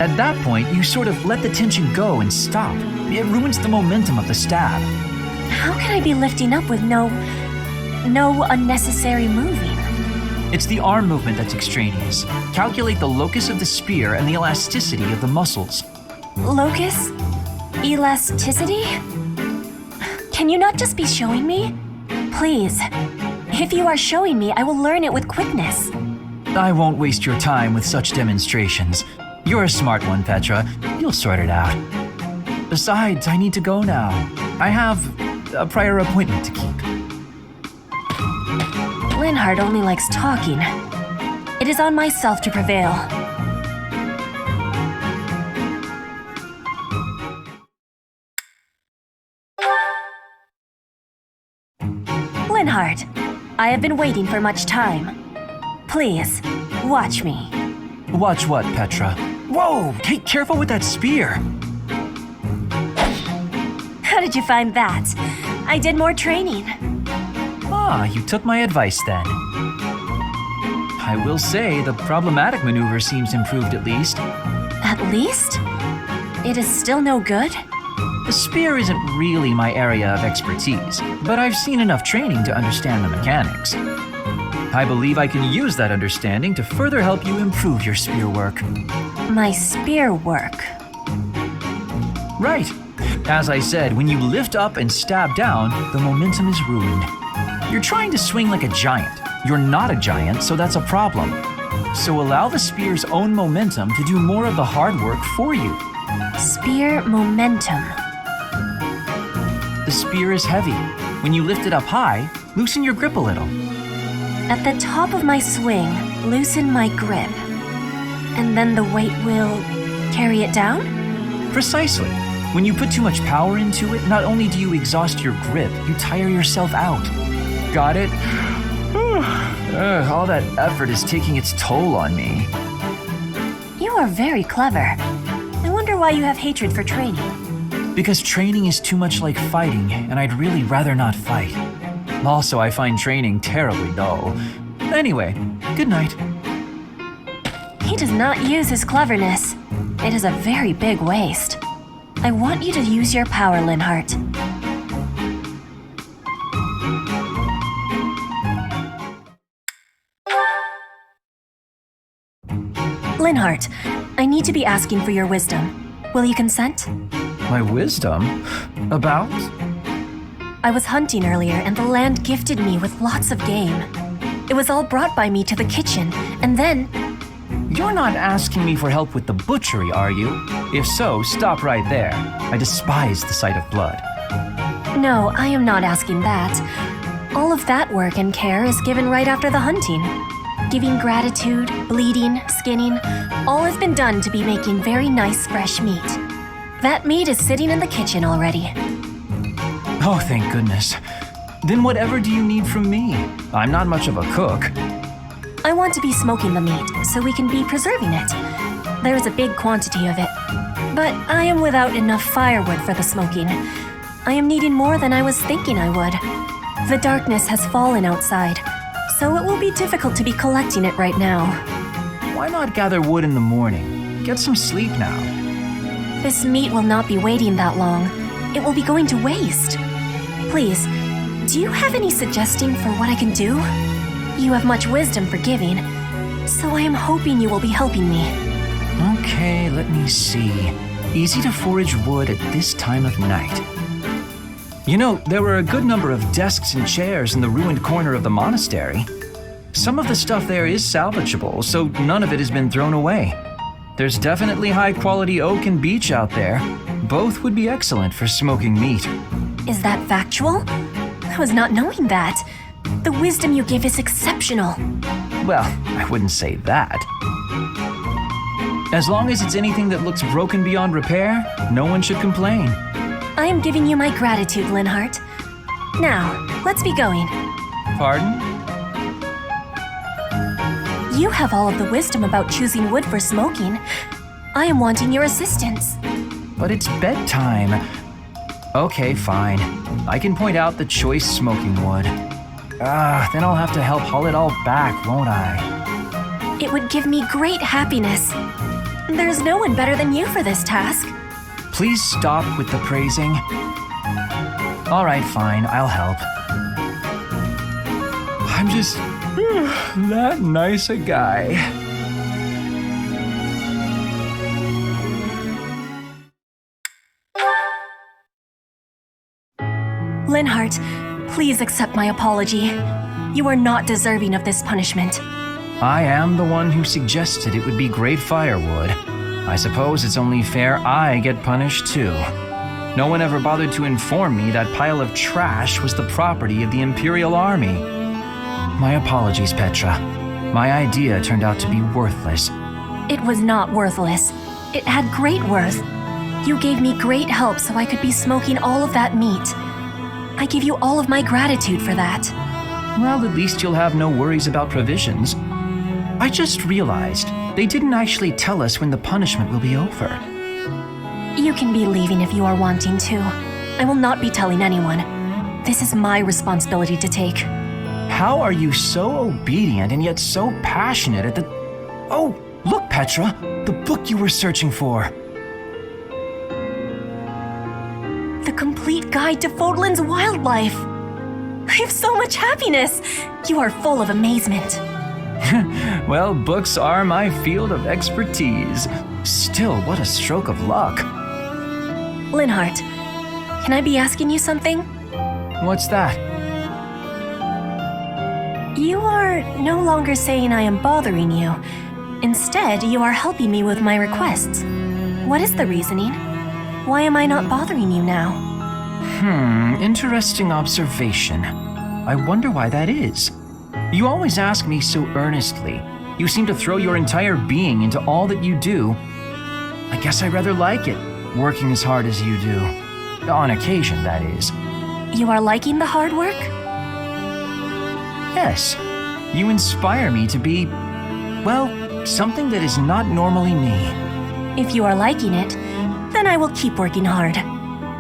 A: At that point, you sort of let the tension go and stop. It ruins the momentum of the stab.
F: How can I be lifting up with no unnecessary moving?
A: It's the arm movement that's extraneous. Calculate the locus of the spear and the elasticity of the muscles.
F: Locus? Elasticity? Can you not just be showing me? Please. If you are showing me, I will learn it with quickness.
A: I won't waste your time with such demonstrations. You're a smart one, Petra. You'll sort it out. Besides, I need to go now. I have a prior appointment to keep.
F: Linhardt only likes talking. It is on myself to prevail. Linhardt, I have been waiting for much time. Please, watch me.
A: Watch what, Petra? Whoa! Hey, careful with that spear!
F: How did you find that? I did more training.
A: Ah, you took my advice then. I will say, the problematic maneuver seems improved at least.
F: At least? It is still no good?
A: The spear isn't really my area of expertise, but I've seen enough training to understand the mechanics. I believe I can use that understanding to further help you improve your spear work.
F: My spear work?
A: Right. As I said, when you lift up and stab down, the momentum is ruined. You're trying to swing like a giant. You're not a giant, so that's a problem. So allow the spear's own momentum to do more of the hard work for you.
F: Spear momentum.
A: The spear is heavy. When you lift it up high, loosen your grip a little.
F: At the top of my swing, loosen my grip. And then the weight will carry it down?
A: Precisely. When you put too much power into it, not only do you exhaust your grip, you tire yourself out. Got it? All that effort is taking its toll on me.
F: You are very clever. I wonder why you have hatred for training.
A: Because training is too much like fighting, and I'd really rather not fight. Also, I find training terribly dull. Anyway, good night.
H: He does not use his cleverness. It is a very big waste. I want you to use your power, Linhardt. Linhardt, I need to be asking for your wisdom. Will you consent?
A: My wisdom? About?
H: I was hunting earlier and the land gifted me with lots of game. It was all brought by me to the kitchen, and then...
A: You're not asking me for help with the butchery, are you? If so, stop right there. I despise the sight of blood.
H: No, I am not asking that. All of that work and care is given right after the hunting. Giving gratitude, bleeding, skinning, all has been done to be making very nice fresh meat. That meat is sitting in the kitchen already.
A: Oh, thank goodness. Then whatever do you need from me? I'm not much of a cook.
H: I want to be smoking the meat so we can be preserving it. There is a big quantity of it, but I am without enough firewood for the smoking. I am needing more than I was thinking I would. The darkness has fallen outside, so it will be difficult to be collecting it right now.
A: Why not gather wood in the morning? Get some sleep now.
H: This meat will not be waiting that long. It will be going to waste. Please, do you have any suggestion for what I can do? You have much wisdom for giving, so I am hoping you will be helping me.
A: Okay, let me see. Easy to forage wood at this time of night. You know, there were a good number of desks and chairs in the ruined corner of the monastery. Some of the stuff there is salvageable, so none of it has been thrown away. There's definitely high-quality oak and beech out there. Both would be excellent for smoking meat.
H: Is that factual? I was not knowing that. The wisdom you give is exceptional.
A: Well, I wouldn't say that. As long as it's anything that looks broken beyond repair, no one should complain.
H: I am giving you my gratitude, Linhardt. Now, let's be going.
A: Pardon?
H: You have all of the wisdom about choosing wood for smoking. I am wanting your assistance.
A: But it's bedtime. Okay, fine. I can point out the choice smoking wood. Then I'll have to help haul it all back, won't I?
H: It would give me great happiness. There's no one better than you for this task.
A: Please stop with the praising. All right, fine, I'll help. I'm just that nice a guy.
H: Linhardt, please accept my apology. You are not deserving of this punishment.
A: I am the one who suggested it would be great firewood. I suppose it's only fair I get punished too. No one ever bothered to inform me that pile of trash was the property of the Imperial Army. My apologies, Petra. My idea turned out to be worthless.
H: It was not worthless. It had great worth. You gave me great help so I could be smoking all of that meat. I give you all of my gratitude for that.
A: Well, at least you'll have no worries about provisions. I just realized they didn't actually tell us when the punishment will be over.
H: You can be leaving if you are wanting to. I will not be telling anyone. This is my responsibility to take.
A: How are you so obedient and yet so passionate at the... Oh, look, Petra, the book you were searching for.
H: The Complete Guide to Fodlan's Wildlife. I have so much happiness. You are full of amazement.
A: Well, books are my field of expertise. Still, what a stroke of luck.
H: Linhardt, can I be asking you something?
A: What's that?
H: You are no longer saying I am bothering you. Instead, you are helping me with my requests. What is the reasoning? Why am I not bothering you now?
A: Interesting observation. I wonder why that is. You always ask me so earnestly. You seem to throw your entire being into all that you do. I guess I rather like it, working as hard as you do. On occasion, that is.
H: You are liking the hard work?
A: Yes. You inspire me to be, well, something that is not normally me.
H: If you are liking it, then I will keep working hard.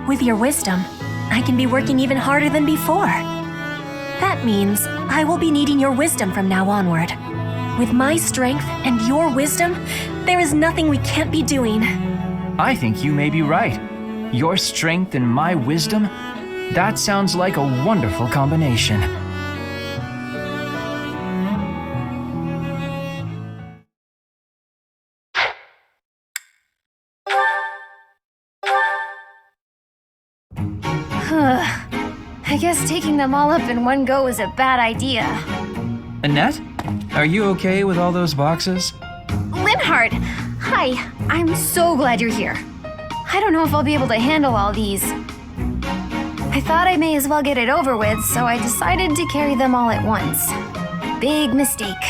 H: With your wisdom, I can be working even harder than before. That means I will be needing your wisdom from now onward. With my strength and your wisdom, there is nothing we can't be doing.
A: I think you may be right. Your strength and my wisdom? That sounds like a wonderful combination.
F: I guess taking them all up in one go is a bad idea.
A: Annette, are you okay with all those boxes?
F: Linhardt! Hi, I'm so glad you're here. I don't know if I'll be able to handle all these. I thought I may as well get it over with, so I decided to carry them all at once. Big mistake.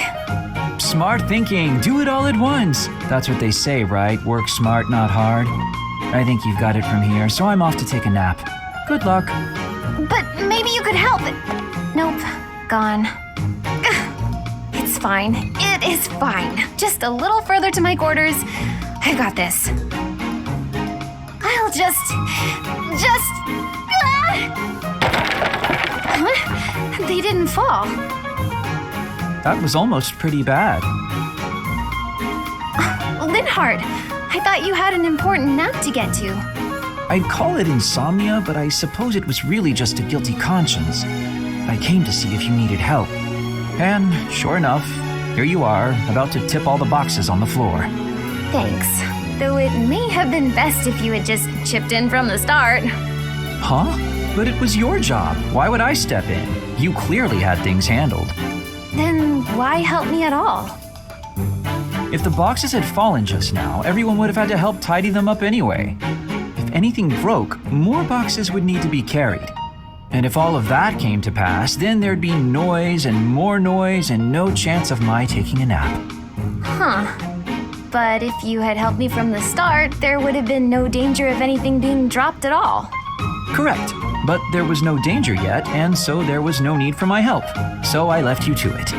A: Smart thinking. Do it all at once. That's what they say, right? Work smart, not hard. I think you've got it from here, so I'm off to take a nap. Good luck.
F: But maybe you could help. Nope, gone. It's fine. It is fine. Just a little further to my quarters. I got this. I'll just... Huh? They didn't fall.
A: That was almost pretty bad.
F: Linhardt, I thought you had an important nap to get to.
A: I'd call it insomnia, but I suppose it was really just a guilty conscience. I came to see if you needed help. And sure enough, here you are, about to tip all the boxes on the floor.
F: Thanks. Though it may have been best if you had just chipped in from the start.
A: Huh? But it was your job. Why would I step in? You clearly had things handled.
F: Then why help me at all?
A: If the boxes had fallen just now, everyone would have had to help tidy them up anyway. If anything broke, more boxes would need to be carried. And if all of that came to pass, then there'd be noise and no chance of my taking a nap.
F: Huh. But if you had helped me from the start, there would have been no danger of anything being dropped at all.
A: Correct. But there was no danger yet, and so there was no need for my help. So I left you to it.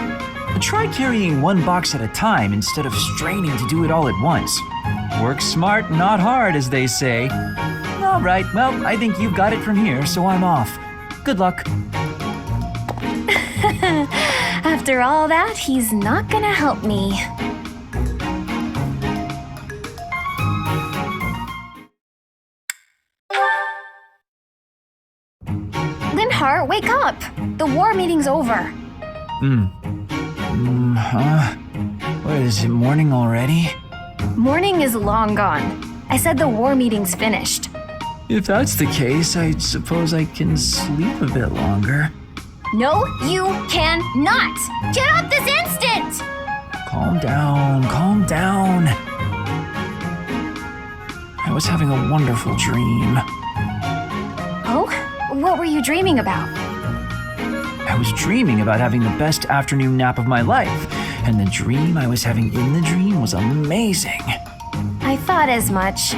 A: Try carrying one box at a time instead of straining to do it all at once. Work smart, not hard, as they say. All right, well, I think you've got it from here, so I'm off. Good luck.
F: After all that, he's not gonna help me. Linhardt, wake up! The war meeting's over.
A: What is it, morning already?
F: Morning is long gone. I said the war meeting's finished.
A: If that's the case, I suppose I can sleep a bit longer.
F: No, you cannot! Get up this instant!
A: Calm down, calm down. I was having a wonderful dream.
F: Oh? What were you dreaming about?
A: I was dreaming about having the best afternoon nap of my life, and the dream I was having in the dream was amazing.
F: I thought as much.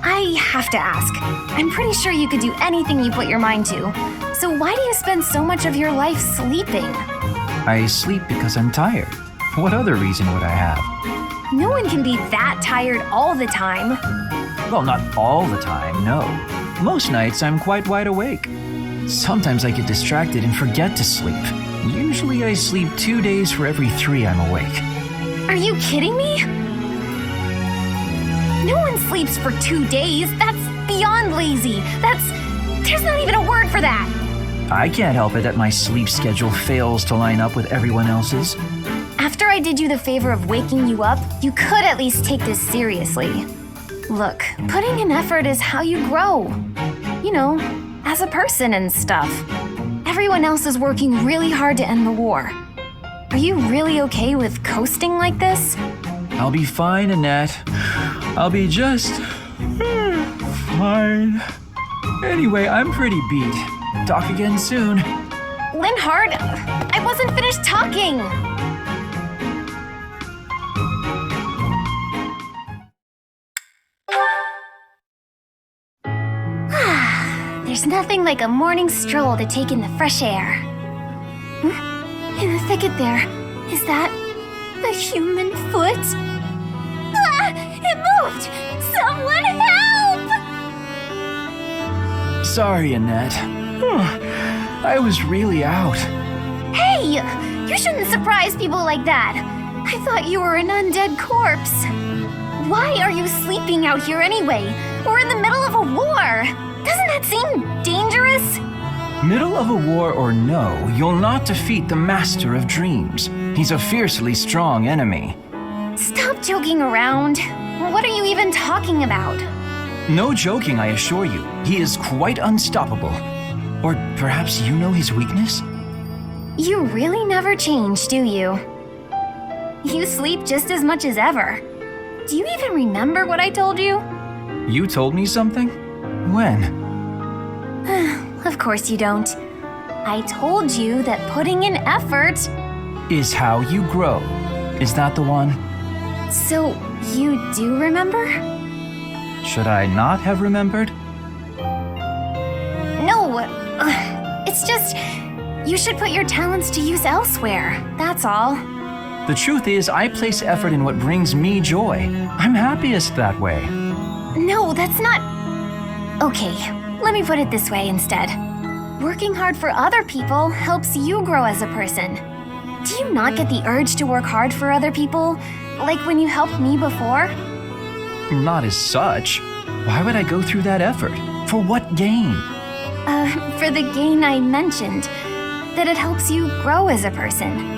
F: I have to ask. I'm pretty sure you could do anything you put your mind to. So why do you spend so much of your life sleeping?
A: I sleep because I'm tired. What other reason would I have?
F: No one can be that tired all the time.
A: Well, not all the time, no. Most nights I'm quite wide awake. Sometimes I get distracted and forget to sleep. Usually I sleep 2 days for every 3 I'm awake.
F: Are you kidding me? No one sleeps for 2 days. That's beyond lazy. There's not even a word for that.
A: I can't help it that my sleep schedule fails to line up with everyone else's.
F: After I did you the favor of waking you up, you could at least take this seriously. Look, putting in effort is how you grow. You know, as a person and stuff. Everyone else is working really hard to end the war. Are you really okay with coasting like this?
A: I'll be fine, Annette. I'll be just fine. Anyway, I'm pretty beat. Talk again soon.
F: Linhardt, I wasn't finished talking. There's nothing like a morning stroll to take in the fresh air. In the thicket there, is that a human foot? Ah! It moved! Someone help!
A: Sorry, Annette. I was really out.
F: Hey! You shouldn't surprise people like that. I thought you were an undead corpse. Why are you sleeping out here anyway? We're in the middle of a war. Doesn't that seem dangerous?
A: Middle of a war or no, you'll not defeat the Master of Dreams. He's a fiercely strong enemy.
F: Stop joking around. What are you even talking about?
A: No joking, I assure you. He is quite unstoppable. Or perhaps you know his weakness?
F: You really never change, do you? You sleep just as much as ever. Do you even remember what I told you?
A: You told me something? When?
F: Of course you don't. I told you that putting in effort...
A: Is how you grow. Is that the one?
F: So, you do remember?
A: Should I not have remembered?
F: No, it's just... You should put your talents to use elsewhere, that's all.
A: The truth is, I place effort in what brings me joy. I'm happiest that way.
F: No, that's not... Okay, let me put it this way instead. Working hard for other people helps you grow as a person. Do you not get the urge to work hard for other people? Like when you helped me before?
A: Not as such. Why would I go through that effort? For what gain?
F: For the gain I mentioned. That it helps you grow as a person.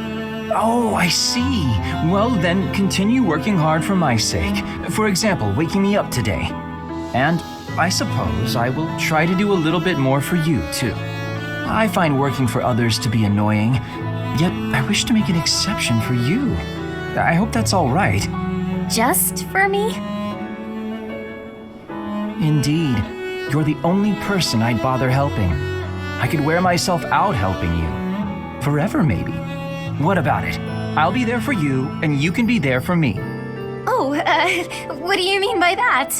A: Oh, I see. Well, then continue working hard for my sake. For example, waking me up today. And I suppose I will try to do a little bit more for you, too. I find working for others to be annoying, yet I wish to make an exception for you. I hope that's all right.
F: Just for me?
A: Indeed. You're the only person I'd bother helping. I could wear myself out helping you. Forever, maybe. What about it? I'll be there for you, and you can be there for me.
F: Oh, what do you mean by that?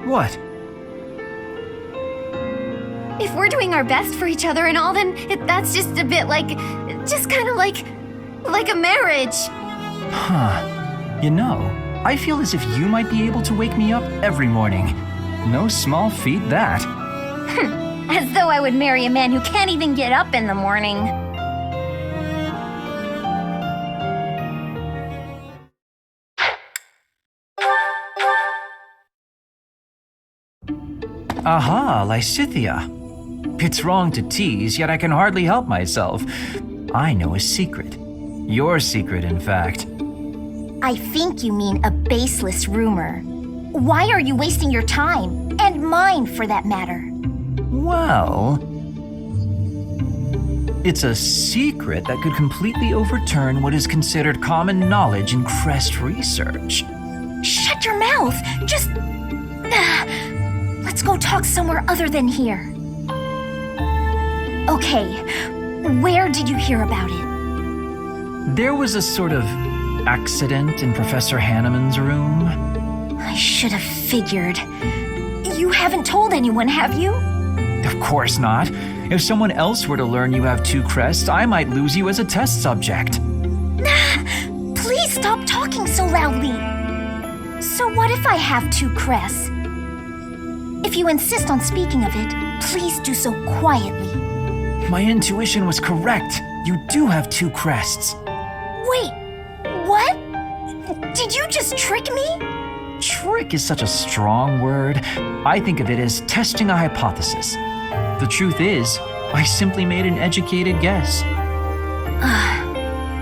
A: What?
F: If we're doing our best for each other and all, then that's just a bit like... Just kind of like a marriage.
A: Huh. You know, I feel as if you might be able to wake me up every morning. No small feat, that.
F: As though I would marry a man who can't even get up in the morning.
A: Aha, Lysithea. It's wrong to tease, yet I can hardly help myself. I know a secret. Your secret, in fact.
F: I think you mean a baseless rumor. Why are you wasting your time? And mine, for that matter.
A: Well, it's a secret that could completely overturn what is considered common knowledge in crest research.
F: Shut your mouth! Just... Let's go talk somewhere other than here. Okay, where did you hear about it?
A: There was a sort of accident in Professor Hanuman's room.
F: I should have figured. You haven't told anyone, have you?
A: Of course not. If someone else were to learn you have 2 crests, I might lose you as a test subject.
F: Please stop talking so loudly. So what if I have 2 crests? If you insist on speaking of it, please do so quietly.
A: My intuition was correct. You do have 2 crests.
F: Wait, what? Did you just trick me?
A: Trick is such a strong word. I think of it as testing a hypothesis. The truth is, I simply made an educated guess.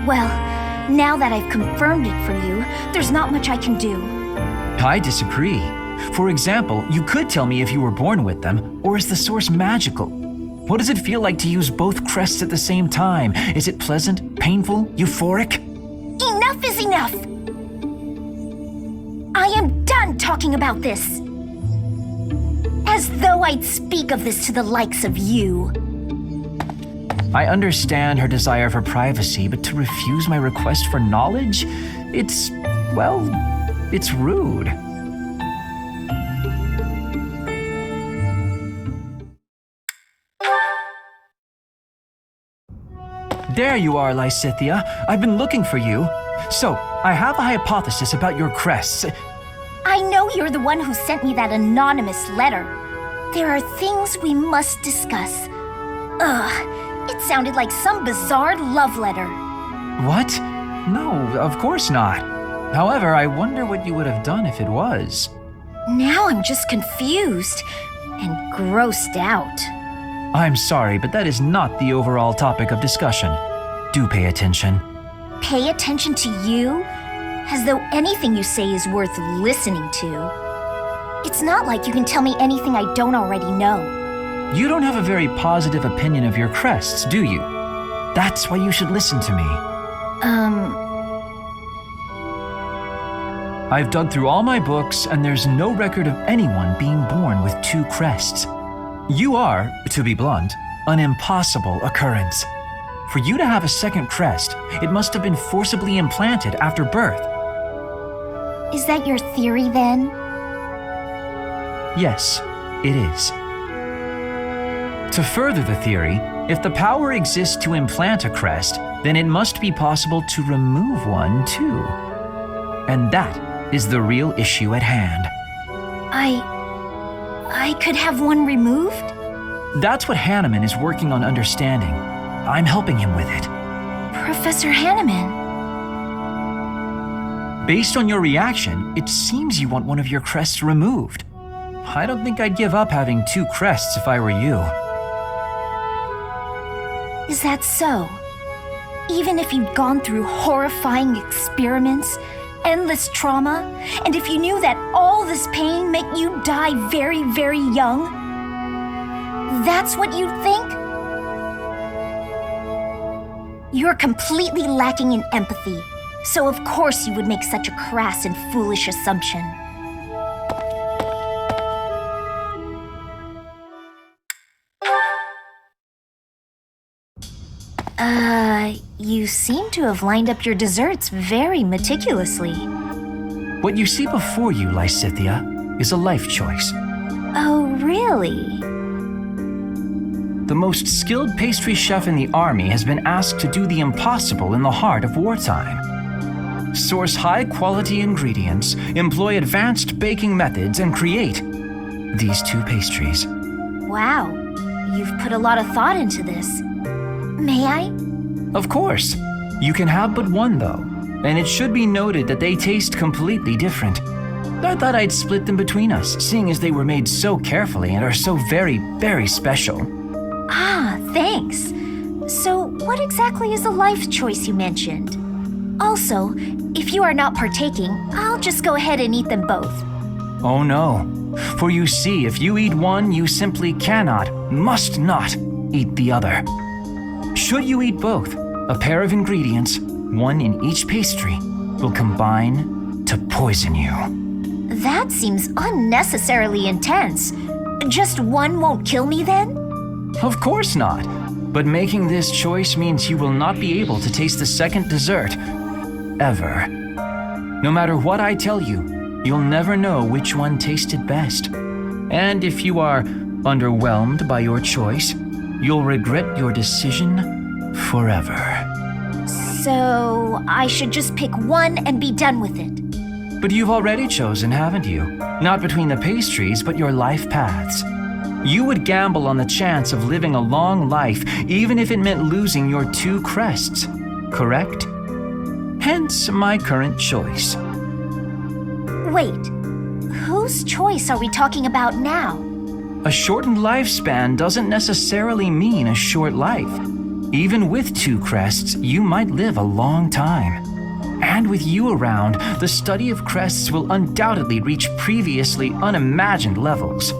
F: Well, now that I've confirmed it for you, there's not much I can do.
A: I disagree. For example, you could tell me if you were born with them, or is the source magical? What does it feel like to use both crests at the same time? Is it pleasant, painful, euphoric?
F: Enough is enough! I am done talking about this. As though I'd speak of this to the likes of you.
A: I understand her desire for privacy, but to refuse my request for knowledge? It's rude. There you are, Lysithea. I've been looking for you. So, I have a hypothesis about your crests.
F: I know you're the one who sent me that anonymous letter. There are things we must discuss. Ugh, it sounded like some bizarre love letter.
A: What? No, of course not. However, I wonder what you would have done if it was.
F: Now I'm just confused and grossed out.
A: I'm sorry, but that is not the overall topic of discussion. Do pay attention.
F: Pay attention to you? As though anything you say is worth listening to. It's not like you can tell me anything I don't already know.
A: You don't have a very positive opinion of your crests, do you? That's why you should listen to me. I've dug through all my books, and there's no record of anyone being born with 2 crests. You are, to be blunt, an impossible occurrence. For you to have a second crest, it must have been forcibly implanted after birth.
F: Is that your theory then?
A: Yes, it is. To further the theory, if the power exists to implant a crest, then it must be possible to remove one too. And that is the real issue at hand.
F: I could have one removed?
A: That's what Hanuman is working on understanding. I'm helping him with it.
F: Professor Hanuman.
A: Based on your reaction, it seems you want one of your crests removed. I don't think I'd give up having 2 crests if I were you.
F: Is that so? Even if you'd gone through horrifying experiments, endless trauma, and if you knew that all this pain meant you'd die very, very young? That's what you'd think? You're completely lacking in empathy, so of course you would make such a crass and foolish assumption. You seem to have lined up your desserts very meticulously.
A: What you see before you, Lysithea, is a life choice.
F: Oh, really?
A: The most skilled pastry chef in the army has been asked to do the impossible in the heart of wartime. Source high-quality ingredients, employ advanced baking methods, and create these 2 pastries.
F: Wow, you've put a lot of thought into this. May I?
A: Of course. You can have but one, though, and it should be noted that they taste completely different. I thought I'd split them between us, seeing as they were made so carefully and are so very, very special.
F: Ah, thanks. So, what exactly is the life choice you mentioned? Also, if you are not partaking, I'll just go ahead and eat them both.
A: Oh no. For you see, if you eat one, you simply cannot, must not, eat the other. Should you eat both, a pair of ingredients, one in each pastry, will combine to poison you.
F: That seems unnecessarily intense. Just one won't kill me then?
A: Of course not. But making this choice means you will not be able to taste the second dessert, ever. No matter what I tell you, you'll never know which one tasted best. And if you are underwhelmed by your choice, you'll regret your decision forever.
F: So, I should just pick one and be done with it.
A: But you've already chosen, haven't you? Not between the pastries, but your life paths. You would gamble on the chance of living a long life, even if it meant losing your 2 crests, correct? Hence my current choice.
F: Wait, whose choice are we talking about now?
A: A shortened lifespan doesn't necessarily mean a short life. Even with 2 crests, you might live a long time. And with you around, the study of crests will undoubtedly reach previously unimagined levels.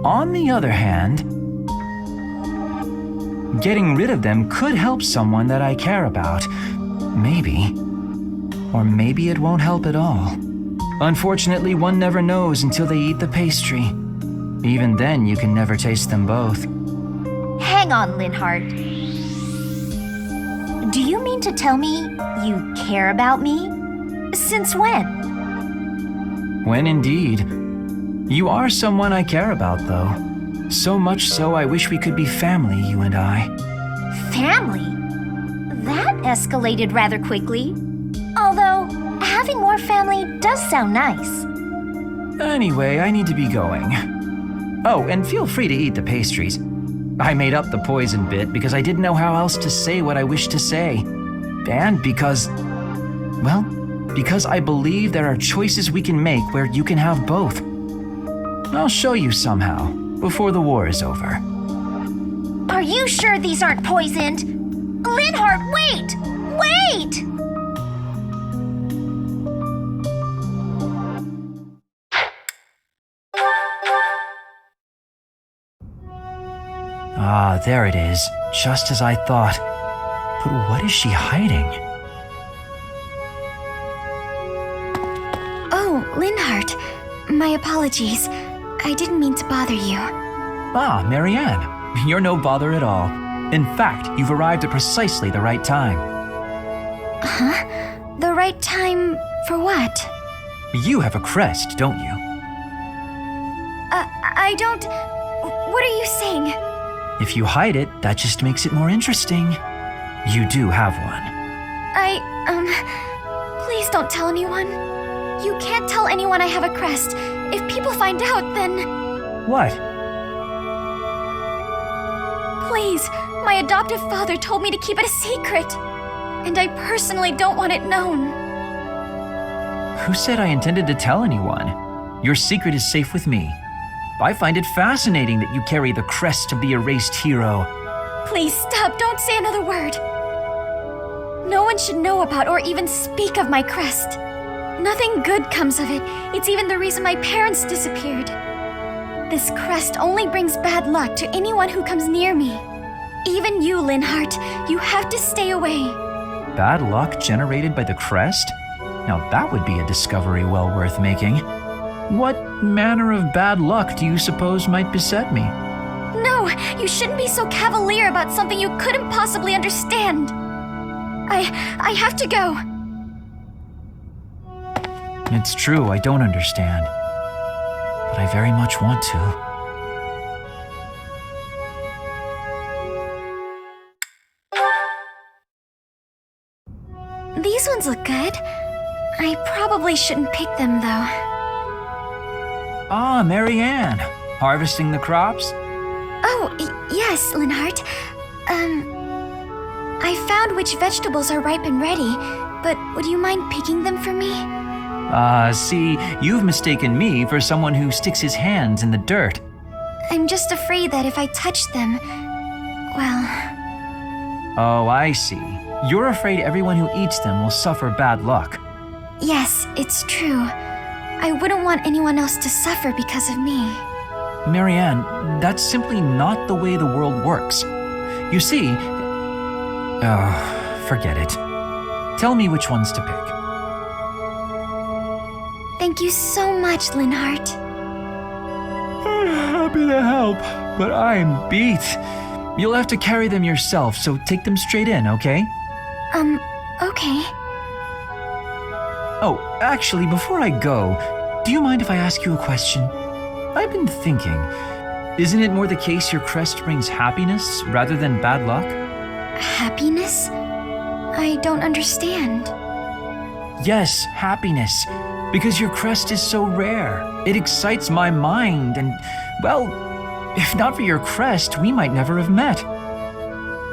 A: On the other hand, getting rid of them could help someone that I care about. Maybe. Or maybe it won't help at all. Unfortunately, one never knows until they eat the pastry. Even then, you can never taste them both.
F: Hang on, Linhardt. Do you mean to tell me you care about me? Since when?
A: When indeed. You are someone I care about, though. So much so I wish we could be family, you and I.
F: Family? That escalated rather quickly. Although, having more family does sound nice.
A: Anyway, I need to be going. Oh, and feel free to eat the pastries. I made up the poison bit because I didn't know how else to say what I wished to say. And because I believe there are choices we can make where you can have both. I'll show you somehow, before the war is over.
F: Are you sure these aren't poisoned? Linhardt, wait! Wait!
A: Ah, there it is, just as I thought. But what is she hiding?
H: Oh, Linhardt. My apologies. I didn't mean to bother you.
A: Ah, Marianne, you're no bother at all. In fact, you've arrived at precisely the right time.
H: Huh? The right time for what?
A: You have a crest, don't you?
H: I don't... What are you saying?
A: If you hide it, that just makes it more interesting. You do have one.
H: Please don't tell anyone. You can't tell anyone I have a crest. If people find out, then...
A: What?
H: Please, my adoptive father told me to keep it a secret. And I personally don't want it known.
A: Who said I intended to tell anyone? Your secret is safe with me. I find it fascinating that you carry the crest of the erased hero.
H: Please stop, don't say another word. No one should know about or even speak of my crest. Nothing good comes of it. It's even the reason my parents disappeared. This crest only brings bad luck to anyone who comes near me. Even you, Linhardt, you have to stay away.
A: Bad luck generated by the crest? Now that would be a discovery well worth making. What manner of bad luck do you suppose might beset me?
H: No, you shouldn't be so cavalier about something you couldn't possibly understand. I have to go.
A: It's true, I don't understand. But I very much want to.
H: These ones look good. I probably shouldn't pick them, though.
A: Ah, Marianne. Harvesting the crops?
H: Oh, yes, Linhardt. I found which vegetables are ripe and ready, but would you mind picking them for me?
A: See, you've mistaken me for someone who sticks his hands in the dirt.
H: I'm just afraid that if I touch them, well...
A: Oh, I see. You're afraid everyone who eats them will suffer bad luck.
H: Yes, it's true. I wouldn't want anyone else to suffer because of me.
A: Marianne, that's simply not the way the world works. You see... Oh, forget it. Tell me which ones to pick.
H: Thank you so much, Linhardt.
A: Happy to help, but I'm beat. You'll have to carry them yourself, so take them straight in, okay?
H: Okay.
A: Oh, actually, before I go, do you mind if I ask you a question? I've been thinking, isn't it more the case your crest brings happiness rather than bad luck?
H: Happiness? I don't understand.
A: Yes, happiness. Because your crest is so rare. It excites my mind and, well, if not for your crest, we might never have met.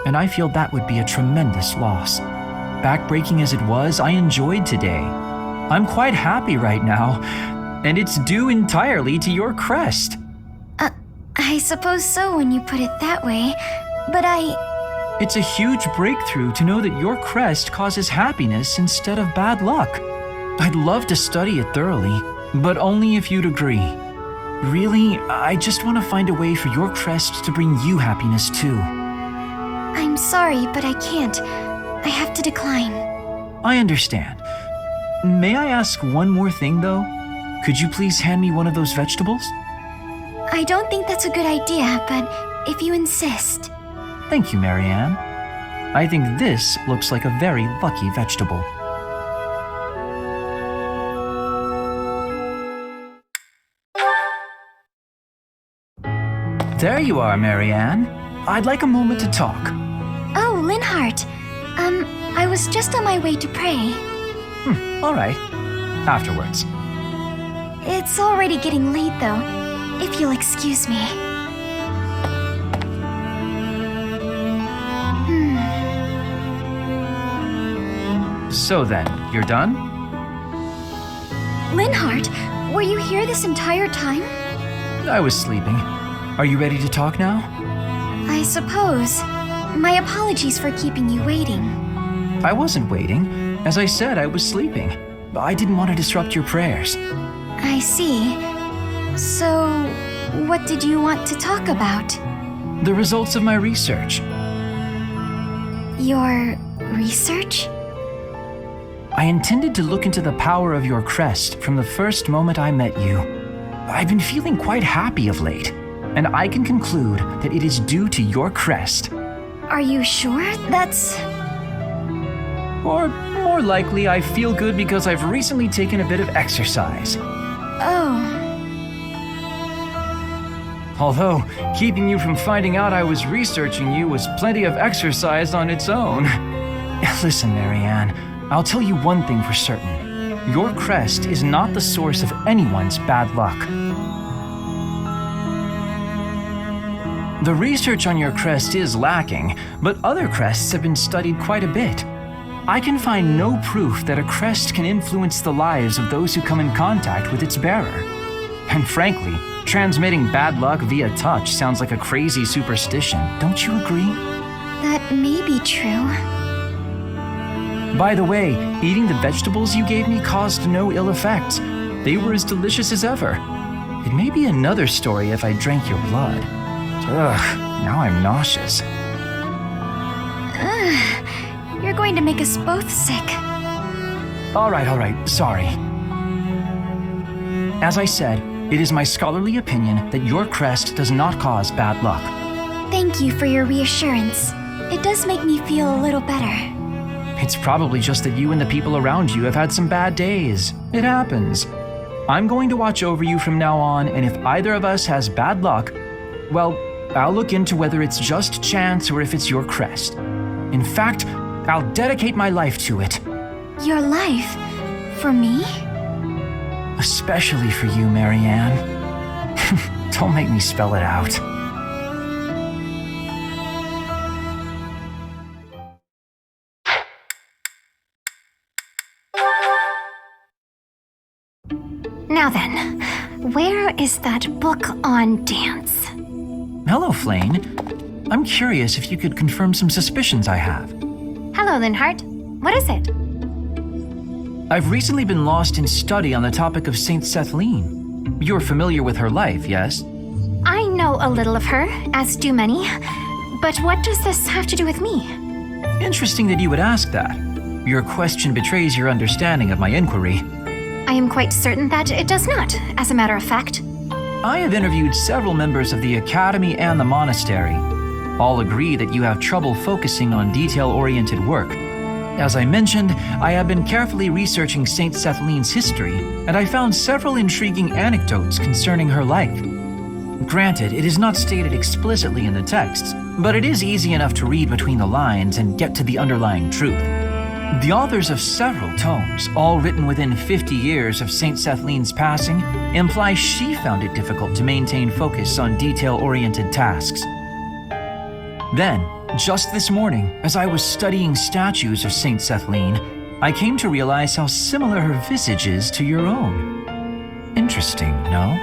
A: And I feel that would be a tremendous loss. Backbreaking as it was, I enjoyed today. I'm quite happy right now, and it's due entirely to your crest.
H: I suppose so when you put it that way, but
A: It's a huge breakthrough to know that your crest causes happiness instead of bad luck. I'd love to study it thoroughly, but only if you'd agree. Really, I just want to find a way for your crest to bring you happiness too.
H: I'm sorry, but I can't. I have to decline.
A: I understand. May I ask one more thing, though? Could you please hand me one of those vegetables?
H: I don't think that's a good idea, but if you insist.
A: Thank you, Marianne. I think this looks like a very lucky vegetable. There you are, Marianne. I'd like a moment to talk.
H: Oh, Linhardt. I was just on my way to pray.
A: All right. Afterwards.
H: It's already getting late, though, if you'll excuse me.
A: So then, you're done?
F: Linhardt, were you here this entire time?
A: I was sleeping. Are you ready to talk now?
F: I suppose. My apologies for keeping you waiting.
A: I wasn't waiting. As I said, I was sleeping. I didn't want to disrupt your prayers.
F: I see. So, what did you want to talk about?
A: The results of my research.
F: Your research?
A: I intended to look into the power of your crest from the first moment I met you. I've been feeling quite happy of late, and I can conclude that it is due to your crest.
F: Are you sure that's...
A: Or more likely, I feel good because I've recently taken a bit of exercise.
F: Oh.
A: Although, keeping you from finding out I was researching you was plenty of exercise on its own. Listen, Marianne, I'll tell you one thing for certain. Your crest is not the source of anyone's bad luck. The research on your crest is lacking, but other crests have been studied quite a bit. I can find no proof that a crest can influence the lives of those who come in contact with its bearer. And frankly, transmitting bad luck via touch sounds like a crazy superstition, don't you agree?
F: That may be true.
A: By the way, eating the vegetables you gave me caused no ill effects. They were as delicious as ever. It may be another story if I drank your blood. Ugh, now I'm nauseous.
F: You're going to make us both sick.
A: All right, sorry. As I said, it is my scholarly opinion that your crest does not cause bad luck.
F: Thank you for your reassurance. It does make me feel a little better.
A: It's probably just that you and the people around you have had some bad days. It happens. I'm going to watch over you from now on, and if either of us has bad luck, well, I'll look into whether it's just chance or if it's your crest. In fact, I'll dedicate my life to it.
F: Your life? For me?
A: Especially for you, Marianne. Don't make me spell it out.
F: Now then, where is that book on dance?
A: Hello, Flane. I'm curious if you could confirm some suspicions I have.
F: Hello, Linhardt. What is it?
A: I've recently been lost in study on the topic of Saint Sethlene. You're familiar with her life, yes?
F: I know a little of her, as do many. But what does this have to do with me?
A: Interesting that you would ask that. Your question betrays your understanding of my inquiry.
F: I am quite certain that it does not, as a matter of fact.
A: I have interviewed several members of the Academy and the Monastery. All agree that you have trouble focusing on detail-oriented work. As I mentioned, I have been carefully researching Saint Sethlene's history, and I found several intriguing anecdotes concerning her life. Granted, it is not stated explicitly in the texts, but it is easy enough to read between the lines and get to the underlying truth. The authors of several tomes, all written within 50 years of Saint Sethlene's passing, imply she found it difficult to maintain focus on detail-oriented tasks. Then, just this morning, as I was studying statues of Saint Sethlene, I came to realize how similar her visage is to your own. Interesting, no?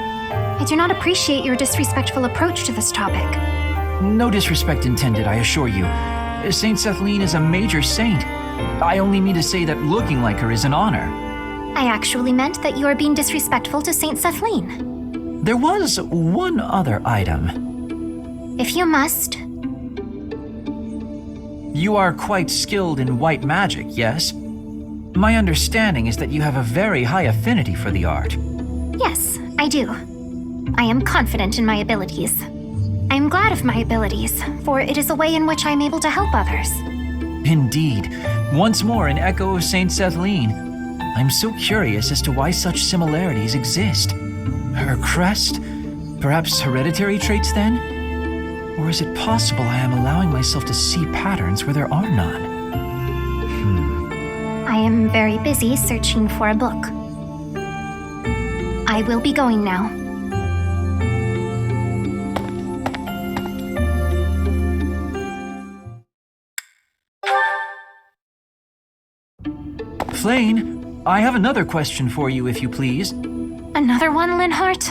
F: I do not appreciate your disrespectful approach to this topic.
A: No disrespect intended, I assure you. Saint Sethlene is a major saint. I only mean to say that looking like her is an honor.
F: I actually meant that you are being disrespectful to Saint Sethlene.
A: There was one other item.
F: If you must.
A: You are quite skilled in white magic, yes? My understanding is that you have a very high affinity for the art.
F: Yes, I do. I am confident in my abilities. I am glad of my abilities, for it is a way in which I am able to help others.
A: Indeed. Once more an echo of Saint Sethlene. I'm so curious as to why such similarities exist. Her crest? Perhaps hereditary traits then? Or is it possible I am allowing myself to see patterns where there are none?
F: I am very busy searching for a book. I will be going now.
A: Flayn, I have another question for you, if you please.
F: Another one, Linhardt?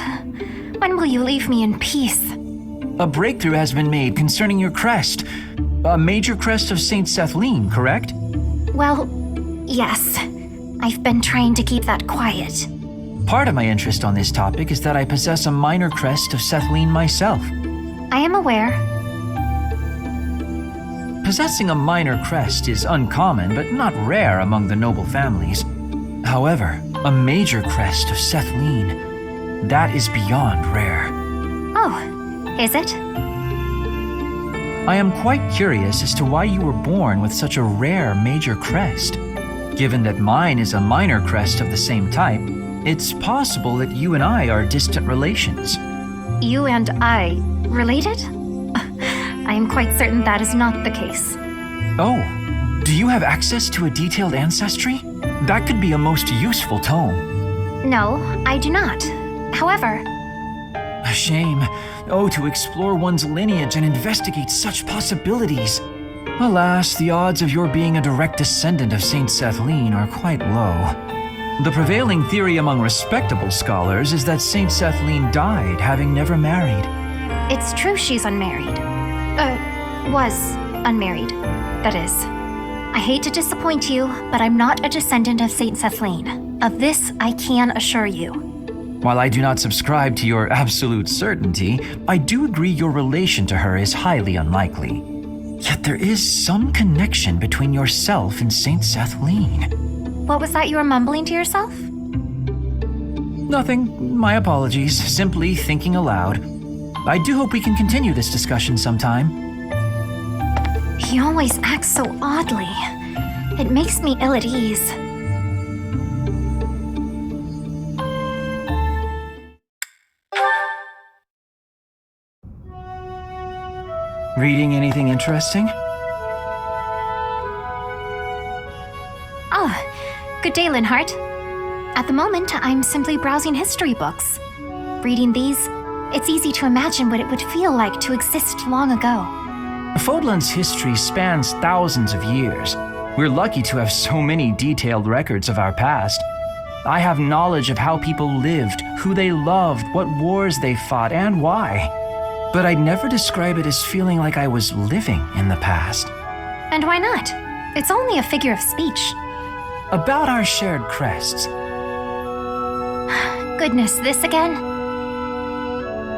F: When will you leave me in peace?
A: A breakthrough has been made concerning your crest. A major crest of Saint Sethline, correct?
F: Well, yes. I've been trying to keep that quiet.
A: Part of my interest on this topic is that I possess a minor crest of Sethline myself.
F: I am aware.
A: Possessing a minor crest is uncommon, but not rare among the noble families. However, a major crest of Sethline, that is beyond rare.
F: Oh, is it?
A: I am quite curious as to why you were born with such a rare major crest. Given that mine is a minor crest of the same type, it's possible that you and I are distant relations.
F: You and I related? I am quite certain that is not the case.
A: Oh, do you have access to a detailed ancestry? That could be a most useful tome.
F: No, I do not. However,
A: A shame. Oh, to explore one's lineage and investigate such possibilities. Alas, the odds of your being a direct descendant of Saint Sethline are quite low. The prevailing theory among respectable scholars is that Saint Sethline died having never married.
F: it's true she's unmarried. Was unmarried, that is. I hate to disappoint you, but I'm not a descendant of Saint Sethline. Of this, I can assure you.
A: While I do not subscribe to your absolute certainty, I do agree your relation to her is highly unlikely. Yet there is some connection between yourself and Saint Sethline.
F: What was that you were mumbling to yourself?
A: Nothing. My apologies. Simply thinking aloud. I do hope we can continue this discussion sometime.
F: He always acts so oddly. It makes me ill at ease.
A: Reading anything interesting?
F: Oh, good day, Linhardt. At the moment, I'm simply browsing history books. Reading these, it's easy to imagine what it would feel like to exist long ago.
A: Fodland's history spans thousands of years. We're lucky to have so many detailed records of our past. I have knowledge of how people lived, who they loved, what wars they fought, and why. But I'd never describe it as feeling like I was living in the past.
F: And why not? It's only a figure of speech.
A: About our shared crests.
F: Goodness, this again?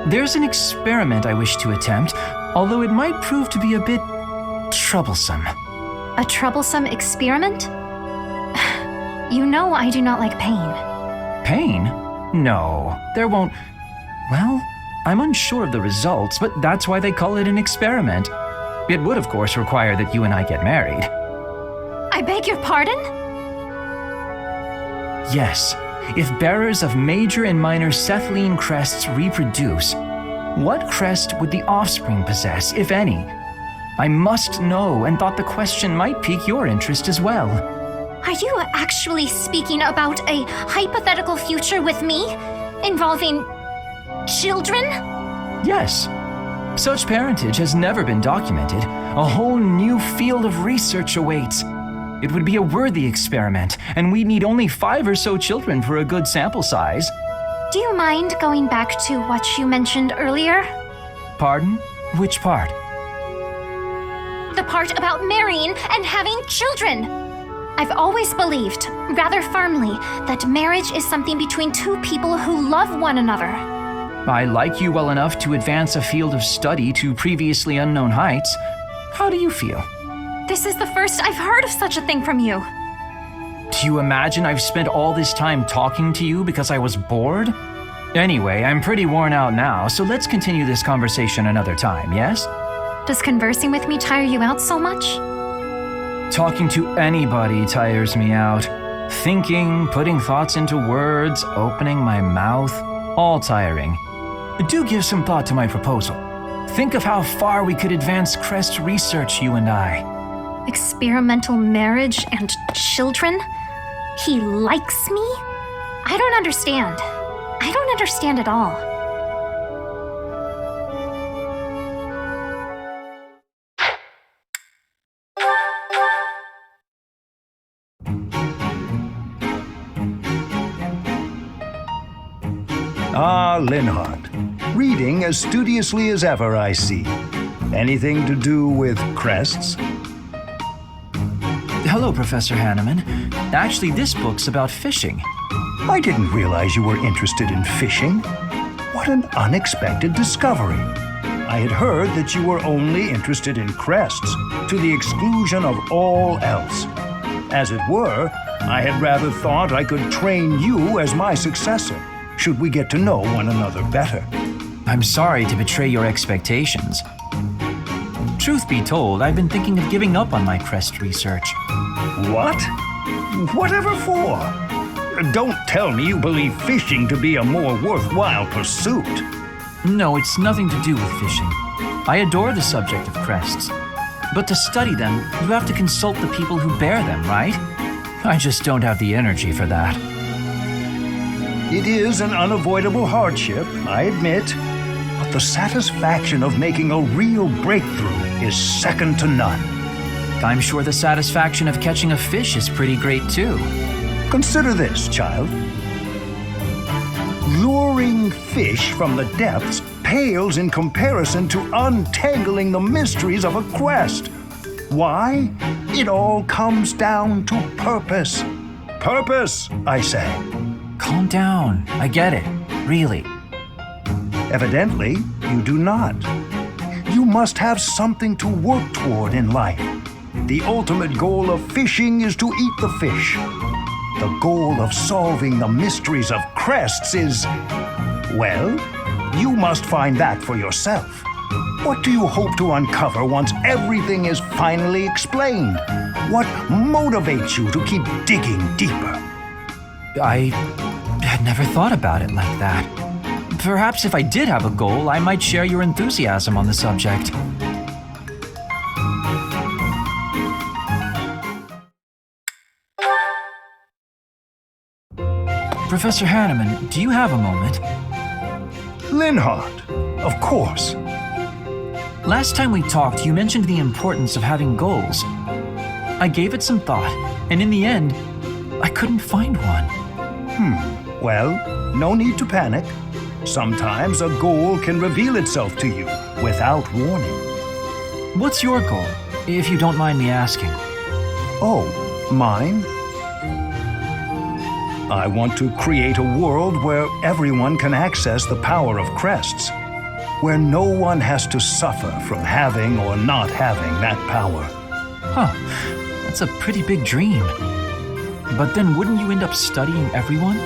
A: There's an experiment I wish to attempt, although it might prove to be a bit troublesome.
F: A troublesome experiment? You know I do not like pain.
A: Pain? No, there won't... Well, I'm unsure of the results, but that's why they call it an experiment. It would, of course, require that you and I get married.
F: I beg your pardon?
A: Yes, if bearers of major and minor Sethline crests reproduce, what crest would the offspring possess, if any? I must know, and thought the question might pique your interest as well.
F: Are you actually speaking about a hypothetical future with me? Involving children?
A: Yes. Such parentage has never been documented. A whole new field of research awaits. It would be a worthy experiment, and we'd need only 5 or so children for a good sample size.
F: Do you mind going back to what you mentioned earlier?
A: Pardon? Which part?
F: The part about marrying and having children. I've always believed, rather firmly, that marriage is something between two people who love one another.
A: I like you well enough to advance a field of study to previously unknown heights. How do you feel?
F: This is the first I've heard of such a thing from you.
A: Do you imagine I've spent all this time talking to you because I was bored? Anyway, I'm pretty worn out now, so let's continue this conversation another time, yes?
F: Does conversing with me tire you out so much?
A: Talking to anybody tires me out. Thinking, putting thoughts into words, opening my mouth, all tiring. Do give some thought to my proposal. Think of how far we could advance crest research, you and I.
F: Experimental marriage and children? He likes me? I don't understand. I don't understand at all.
I: Ah, Linhardt. Reading as studiously as ever, I see. Anything to do with crests?
A: Hello, Professor Hanuman. Actually, this book's about fishing.
I: I didn't realize you were interested in fishing. What an unexpected discovery. I had heard that you were only interested in crests, to the exclusion of all else. As it were, I had rather thought I could train you as my successor, should we get to know one another better.
A: I'm sorry to betray your expectations. Truth be told, I've been thinking of giving up on my crest research.
I: What? Whatever for? Don't tell me you believe fishing to be a more worthwhile pursuit.
A: No, it's nothing to do with fishing. I adore the subject of crests. But to study them, you have to consult the people who bear them, right? I just don't have the energy for that.
I: It is an unavoidable hardship, I admit. But the satisfaction of making a real breakthrough is second to none.
A: I'm sure the satisfaction of catching a fish is pretty great too.
I: Consider this, child. Luring fish from the depths pales in comparison to untangling the mysteries of a quest. Why? It all comes down to purpose. Purpose, I say.
A: Calm down. I get it. Really.
I: Evidently, you do not. You must have something to work toward in life. The ultimate goal of fishing is to eat the fish. The goal of solving the mysteries of crests is, well, you must find that for yourself. What do you hope to uncover once everything is finally explained? What motivates you to keep digging deeper?
A: I had never thought about it like that. Perhaps if I did have a goal, I might share your enthusiasm on the subject. Professor Hanuman, do you have a moment?
I: Linhardt, of course.
A: Last time we talked, you mentioned the importance of having goals. I gave it some thought, and in the end, I couldn't find one.
I: Well, no need to panic. Sometimes a goal can reveal itself to you without warning.
A: What's your goal, if you don't mind me asking?
I: Oh, mine? I want to create a world where everyone can access the power of crests, where no one has to suffer from having or not having that power.
A: Huh, that's a pretty big dream. But then wouldn't you end up studying everyone?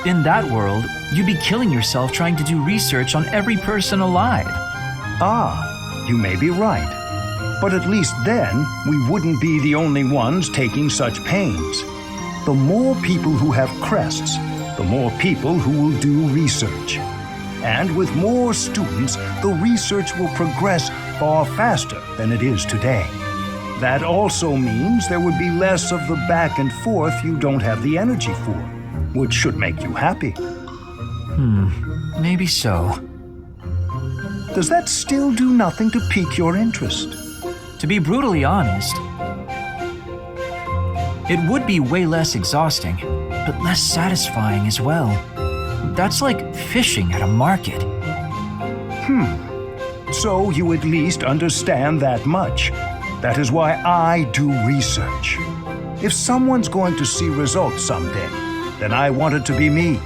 A: In that world, you'd be killing yourself trying to do research on every person alive.
I: Ah, you may be right. But at least then, we wouldn't be the only ones taking such pains. The more people who have crests, the more people who will do research. And with more students, the research will progress far faster than it is today. That also means there would be less of the back and forth you don't have the energy for, which should make you happy.
A: Maybe so.
I: Does that still do nothing to pique your interest?
A: To be brutally honest, it would be way less exhausting, but less satisfying as well. That's like fishing at a market.
I: So you at least understand that much. That is why I do research. If someone's going to see results someday, then I want it to be me.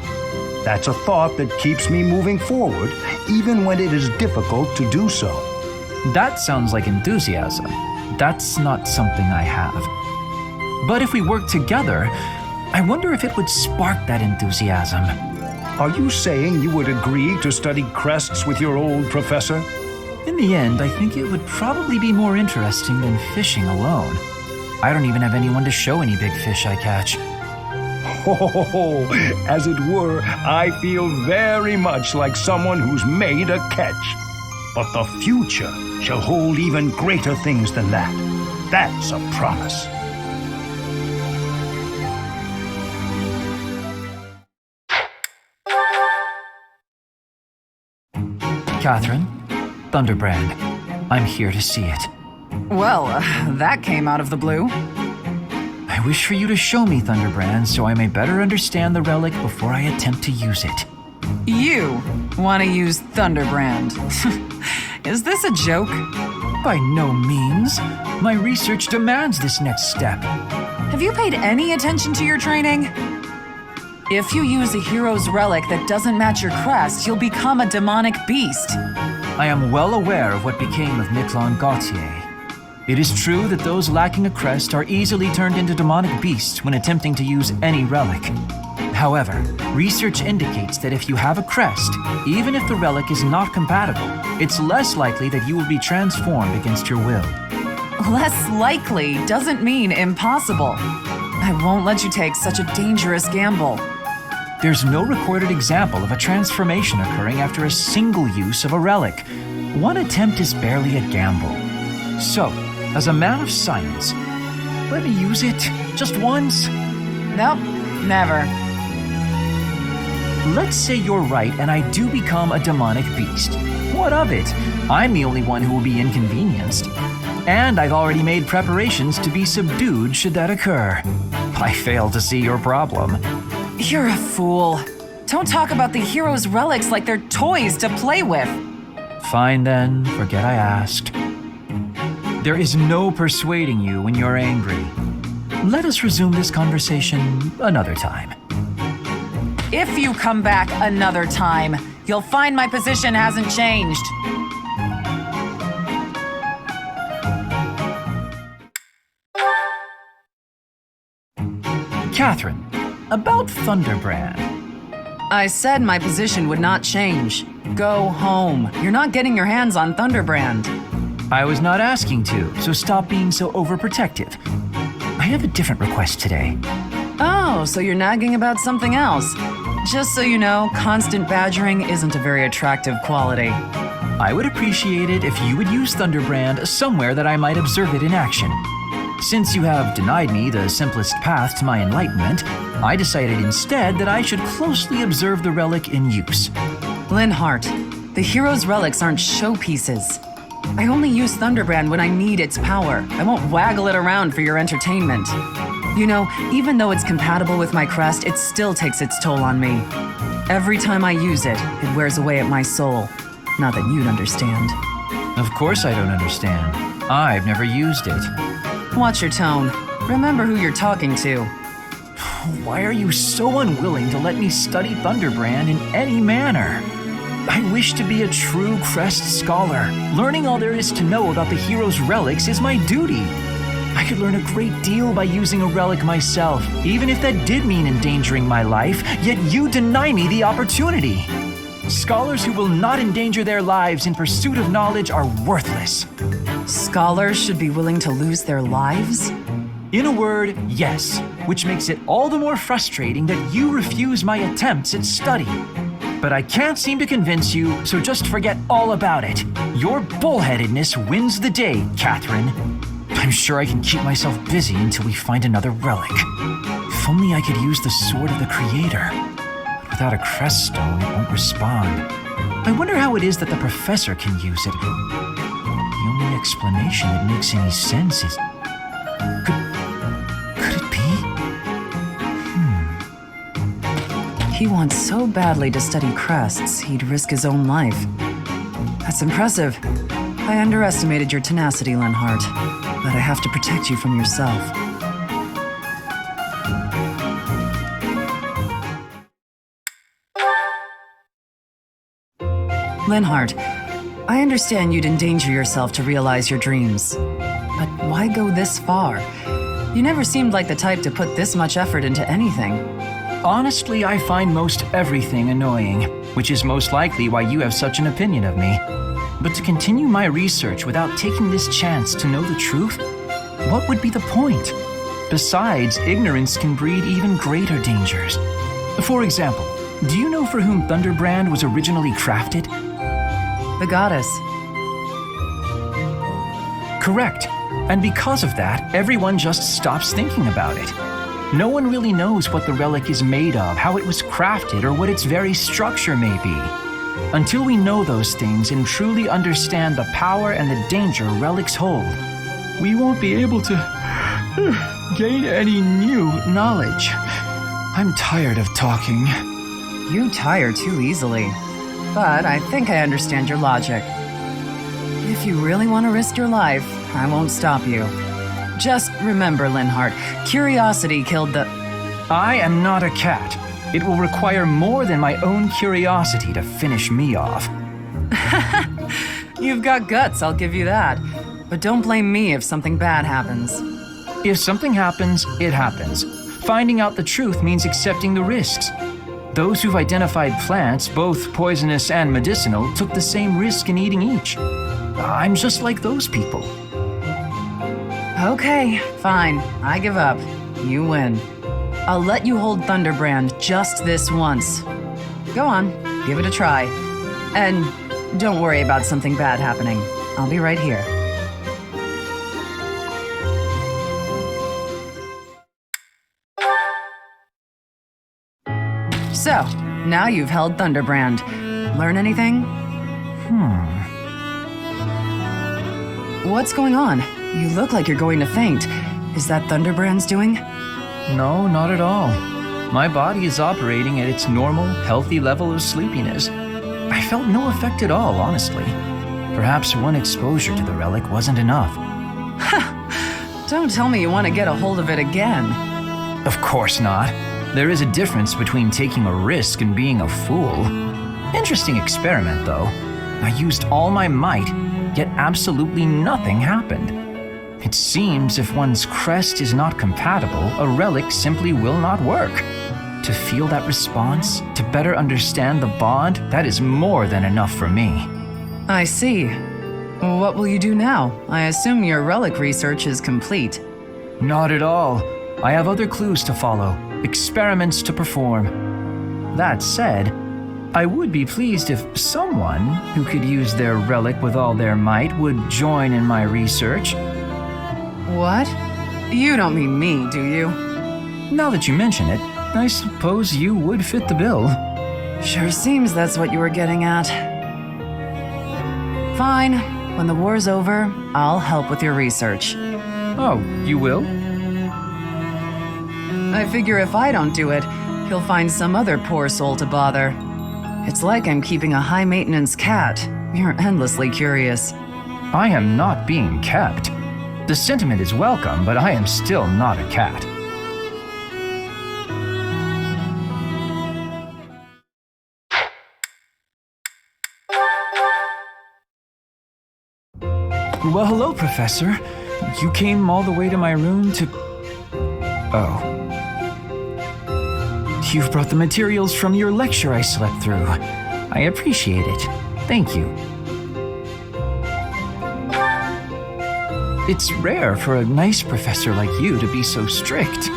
I: That's a thought that keeps me moving forward, even when it is difficult to do so.
A: That sounds like enthusiasm. That's not something I have. But if we work together, I wonder if it would spark that enthusiasm.
I: Are you saying you would agree to study crests with your old professor?
A: In the end, I think it would probably be more interesting than fishing alone. I don't even have anyone to show any big fish I catch.
I: Oh, as it were, I feel very much like someone who's made a catch. But the future shall hold even greater things than that. That's a promise.
A: Catherine, Thunderbrand, I'm here to see it.
J: Well, that came out of the blue.
A: I wish for you to show me Thunderbrand so I may better understand the relic before I attempt to use it.
J: You want to use Thunderbrand. Is this a joke?
A: By no means. My research demands this next step.
J: Have you paid any attention to your training? If you use a hero's relic that doesn't match your crest, you'll become a demonic beast.
A: I am well aware of what became of Miquelon Gautier. It is true that those lacking a crest are easily turned into demonic beasts when attempting to use any relic. However, research indicates that if you have a crest, even if the relic is not compatible, it's less likely that you will be transformed against your will.
J: Less likely doesn't mean impossible. I won't let you take such a dangerous gamble.
A: There's no recorded example of a transformation occurring after a single use of a relic. One attempt is barely a gamble. So, as a man of science, let me use it just once.
J: Nope, never.
A: Let's say you're right and I do become a demonic beast. What of it? I'm the only one who will be inconvenienced. And I've already made preparations to be subdued should that occur. I fail to see your problem.
J: You're a fool. Don't talk about the hero's relics like they're toys to play with.
A: Fine then, forget I asked. There is no persuading you when you're angry. Let us resume this conversation another time.
J: If you come back another time, you'll find my position hasn't changed.
A: Catherine, about Thunderbrand.
J: I said my position would not change. Go home. You're not getting your hands on Thunderbrand.
A: I was not asking to, so stop being so overprotective. I have a different request today.
J: Oh, so you're nagging about something else. Just so you know, constant badgering isn't a very attractive quality.
A: I would appreciate it if you would use Thunderbrand somewhere that I might observe it in action. Since you have denied me the simplest path to my enlightenment, I decided instead that I should closely observe the relic in use.
J: Linhardt, the hero's relics aren't showpieces. I only use Thunderbrand when I need its power. I won't waggle it around for your entertainment. You know, even though it's compatible with my crest, it still takes its toll on me. Every time I use it, it wears away at my soul. Not that you'd understand.
A: Of course I don't understand. I've never used it.
J: Watch your tone. Remember who you're talking to.
A: Why are you so unwilling to let me study Thunderbrand in any manner? I wish to be a true crest scholar. Learning all there is to know about the hero's relics is my duty. I could learn a great deal by using a relic myself, even if that did mean endangering my life, yet you deny me the opportunity. Scholars who will not endanger their lives in pursuit of knowledge are worthless.
J: Scholars should be willing to lose their lives?
A: In a word, yes, which makes it all the more frustrating that you refuse my attempts at study. But I can't seem to convince you, so just forget all about it. Your bullheadedness wins the day, Catherine. I'm sure I can keep myself busy until we find another relic. If only I could use the Sword of the Creator. But without a crest stone, it won't respond. I wonder how it is that the professor can use it. The only explanation that makes any sense is... Could it be?
J: He wants so badly to study crests, he'd risk his own life. That's impressive. I underestimated your tenacity, Linhardt, but I have to protect you from yourself. Linhardt, I understand you'd endanger yourself to realize your dreams. But why go this far? You never seemed like the type to put this much effort into anything.
A: Honestly, I find most everything annoying, which is most likely why you have such an opinion of me. But to continue my research without taking this chance to know the truth, what would be the point? Besides, ignorance can breed even greater dangers. For example, do you know for whom Thunderbrand was originally crafted?
J: The goddess.
A: Correct. And because of that, everyone just stops thinking about it. No one really knows what the relic is made of, how it was crafted, or what its very structure may be. Until we know those things and truly understand the power and the danger relics hold, we won't be able to gain any new knowledge. I'm tired of talking.
J: You tire too easily. But I think I understand your logic. If you really want to risk your life, I won't stop you. Just remember, Linhardt, curiosity killed the...
A: I am not a cat. It will require more than my own curiosity to finish me off.
J: You've got guts, I'll give you that. But don't blame me if something bad happens.
A: If something happens, it happens. Finding out the truth means accepting the risks. Those who've identified plants, both poisonous and medicinal, took the same risk in eating each. I'm just like those people.
J: Okay, fine. I give up. You win. I'll let you hold Thunderbrand just this once. Go on, give it a try. And don't worry about something bad happening. I'll be right here. So, now you've held Thunderbrand. Learn anything? What's going on? You look like you're going to faint. Is that Thunderbrand's doing?
A: No, not at all. My body is operating at its normal, healthy level of sleepiness. I felt no effect at all, honestly. Perhaps one exposure to the relic wasn't enough.
J: Don't tell me you want to get a hold of it again.
A: Of course not. There is a difference between taking a risk and being a fool. Interesting experiment, though. I used all my might, yet absolutely nothing happened. It seems if one's crest is not compatible, a relic simply will not work. To feel that response, to better understand the bond, that is more than enough for me.
J: I see. What will you do now? I assume your relic research is complete.
A: Not at all. I have other clues to follow, experiments to perform. That said, I would be pleased if someone who could use their relic with all their might would join in my research.
J: What? You don't mean me, do you?
A: Now that you mention it, I suppose you would fit the bill.
J: Sure seems that's what you were getting at. Fine. When the war's over, I'll help with your research.
A: Oh, you will?
J: I figure if I don't do it, he'll find some other poor soul to bother. It's like I'm keeping a high-maintenance cat. You're endlessly curious.
A: I am not being kept. The sentiment is welcome, but I am still not a cat. Well, hello, Professor. You came all the way to my room to... Oh. You've brought the materials from your lecture I slept through. I appreciate it. Thank you. It's rare for a nice professor like you to be so strict.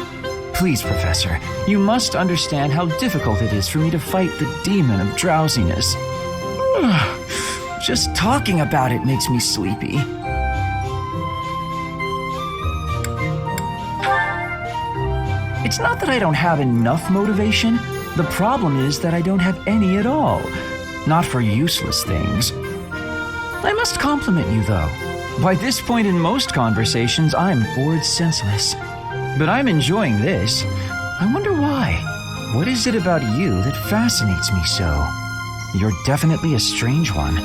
A: Please, Professor, you must understand how difficult it is for me to fight the demon of drowsiness. Just talking about it makes me sleepy. It's not that I don't have enough motivation. The problem is that I don't have any at all. Not for useless things. I must compliment you, though. By this point in most conversations, I'm bored senseless. But I'm enjoying this. I wonder why. What is it about you that fascinates me so? You're definitely a strange one.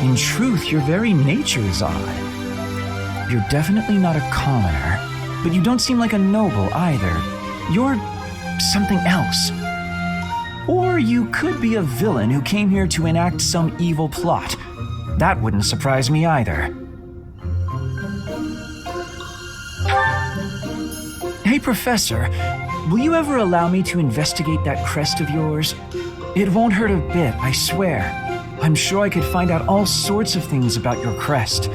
A: In truth, your very nature is odd. You're definitely not a commoner, but you don't seem like a noble either. You're something else. Or you could be a villain who came here to enact some evil plot. That wouldn't surprise me either. Hey, Professor, will you ever allow me to investigate that crest of yours? It won't hurt a bit, I swear. I'm sure I could find out all sorts of things about your crest.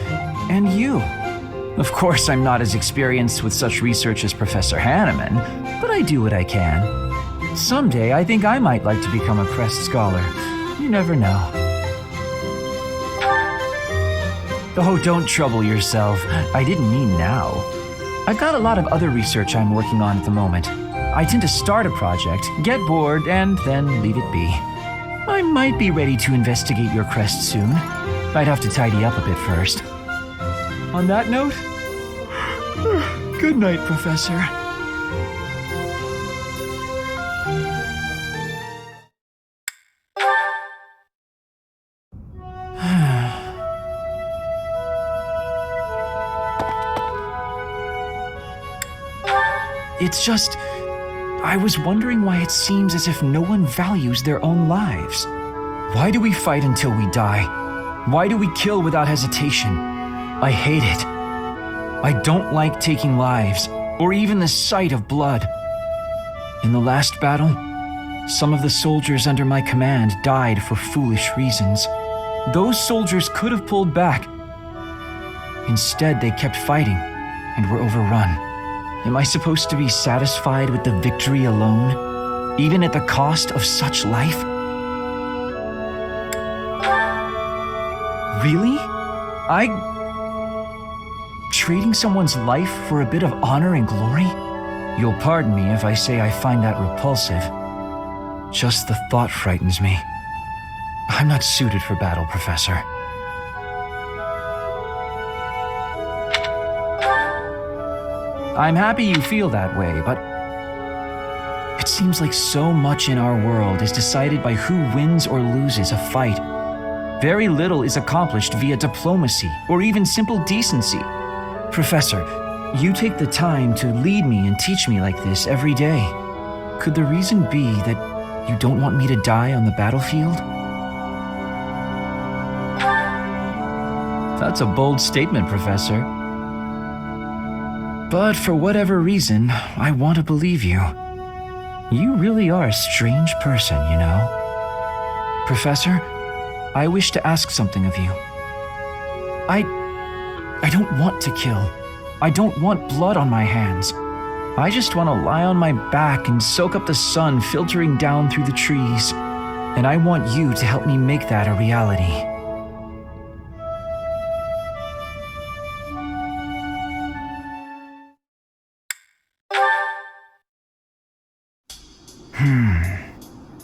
A: And you. Of course, I'm not as experienced with such research as Professor Hanuman, but I do what I can. Someday, I think I might like to become a crest scholar. You never know. Oh, don't trouble yourself. I didn't mean now. I've got a lot of other research I'm working on at the moment. I tend to start a project, get bored, and then leave it be. I might be ready to investigate your crest soon. I'd have to tidy up a bit first. On that note, good night, Professor. It's just, I was wondering why it seems as if no one values their own lives. Why do we fight until we die? Why do we kill without hesitation? I hate it. I don't like taking lives, or even the sight of blood. In the last battle, some of the soldiers under my command died for foolish reasons. Those soldiers could have pulled back. Instead, they kept fighting and were overrun. Am I supposed to be satisfied with the victory alone, even at the cost of such life? Really? Trading someone's life for a bit of honor and glory? You'll pardon me if I say I find that repulsive. Just the thought frightens me. I'm not suited for battle, Professor. I'm happy you feel that way, but it seems like so much in our world is decided by who wins or loses a fight. Very little is accomplished via diplomacy or even simple decency. Professor, you take the time to lead me and teach me like this every day. Could the reason be that you don't want me to die on the battlefield? That's a bold statement, Professor. But for whatever reason, I want to believe you. You really are a strange person, you know. Professor, I wish to ask something of you. I don't want to kill. I don't want blood on my hands. I just want to lie on my back and soak up the sun filtering down through the trees. And I want you to help me make that a reality.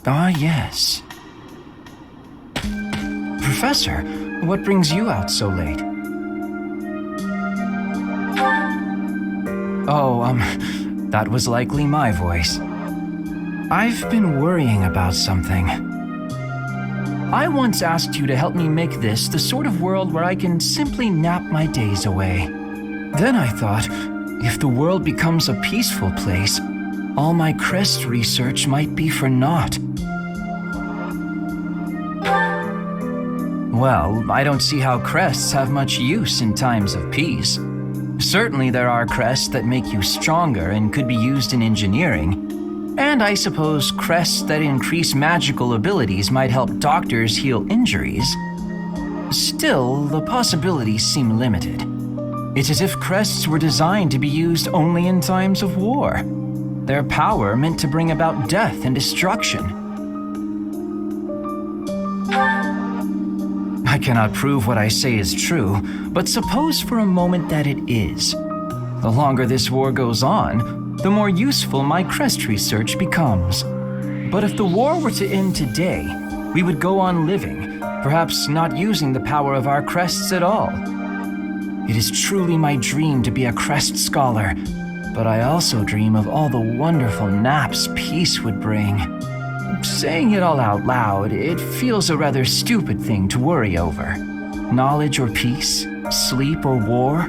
A: Ah, yes. Professor, what brings you out so late? Oh, that was likely my voice. I've been worrying about something. I once asked you to help me make this the sort of world where I can simply nap my days away. Then I thought, if the world becomes a peaceful place, all my crest research might be for naught. Well, I don't see how crests have much use in times of peace. Certainly there are crests that make you stronger and could be used in engineering. And I suppose crests that increase magical abilities might help doctors heal injuries. Still, the possibilities seem limited. It's as if crests were designed to be used only in times of war. Their power meant to bring about death and destruction. I cannot prove what I say is true, but suppose for a moment that it is. The longer this war goes on, the more useful my crest research becomes. But if the war were to end today, we would go on living, perhaps not using the power of our crests at all. It is truly my dream to be a crest scholar, but I also dream of all the wonderful naps peace would bring. Saying it all out loud, it feels a rather stupid thing to worry over. Knowledge or peace, sleep or war.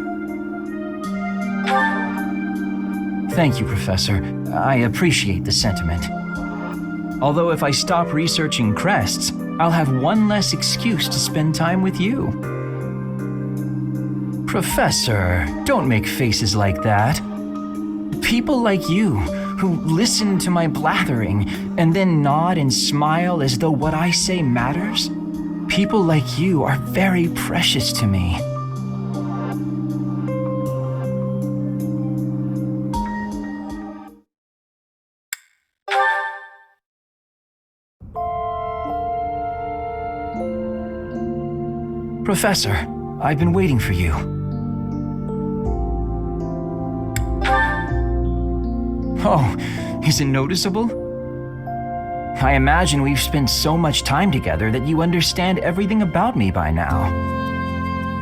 A: Thank you, Professor. I appreciate the sentiment. Although if I stop researching crests, I'll have one less excuse to spend time with you. Professor, don't make faces like that. People like you, who listen to my blathering and then nod and smile as though what I say matters, people like you are very precious to me. Professor, I've been waiting for you. Oh, is it noticeable? I imagine we've spent so much time together that you understand everything about me by now.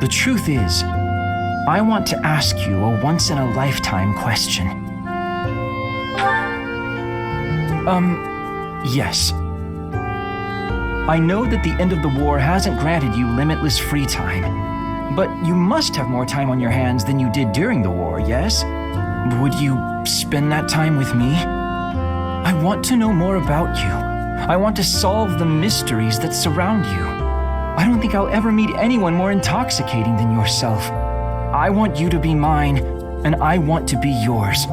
A: The truth is, I want to ask you a once-in-a-lifetime question. Yes. I know that the end of the war hasn't granted you limitless free time, but you must have more time on your hands than you did during the war, yes? Would you spend that time with me? I want to know more about you. I want to solve the mysteries that surround you. I don't think I'll ever meet anyone more intoxicating than yourself. I want you to be mine, and I want to be yours.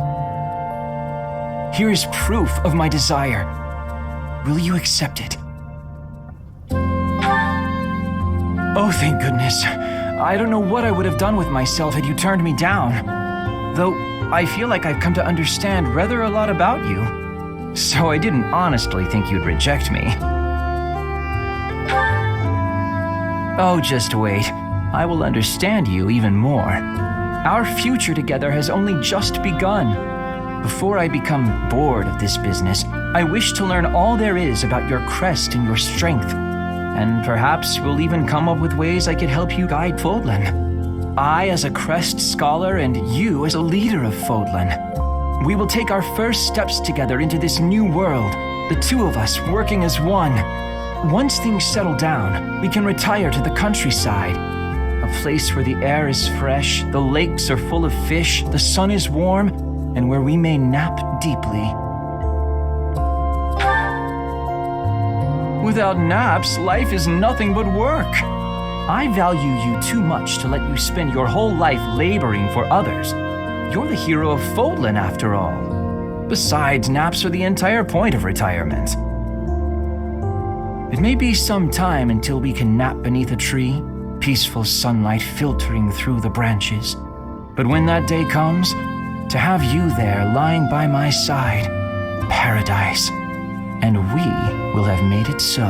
A: Here is proof of my desire. Will you accept it? Oh, thank goodness. I don't know what I would have done with myself had you turned me down. Though I feel like I've come to understand rather a lot about you. So I didn't honestly think you'd reject me. Oh, just wait. I will understand you even more. Our future together has only just begun. Before I become bored of this business, I wish to learn all there is about your crest and your strength. And perhaps we'll even come up with ways I could help you guide Fodlan. I as a crest scholar and you as a leader of Fodlan. We will take our first steps together into this new world, the two of us working as one. Once things settle down, we can retire to the countryside. A place where the air is fresh, the lakes are full of fish, the sun is warm, and where we may nap deeply. Without naps, life is nothing but work. I value you too much to let you spend your whole life laboring for others. You're the hero of Fodlan, after all. Besides, naps are the entire point of retirement. It may be some time until we can nap beneath a tree, peaceful sunlight filtering through the branches. But when that day comes, to have you there lying by my side, paradise. And we will have made it so.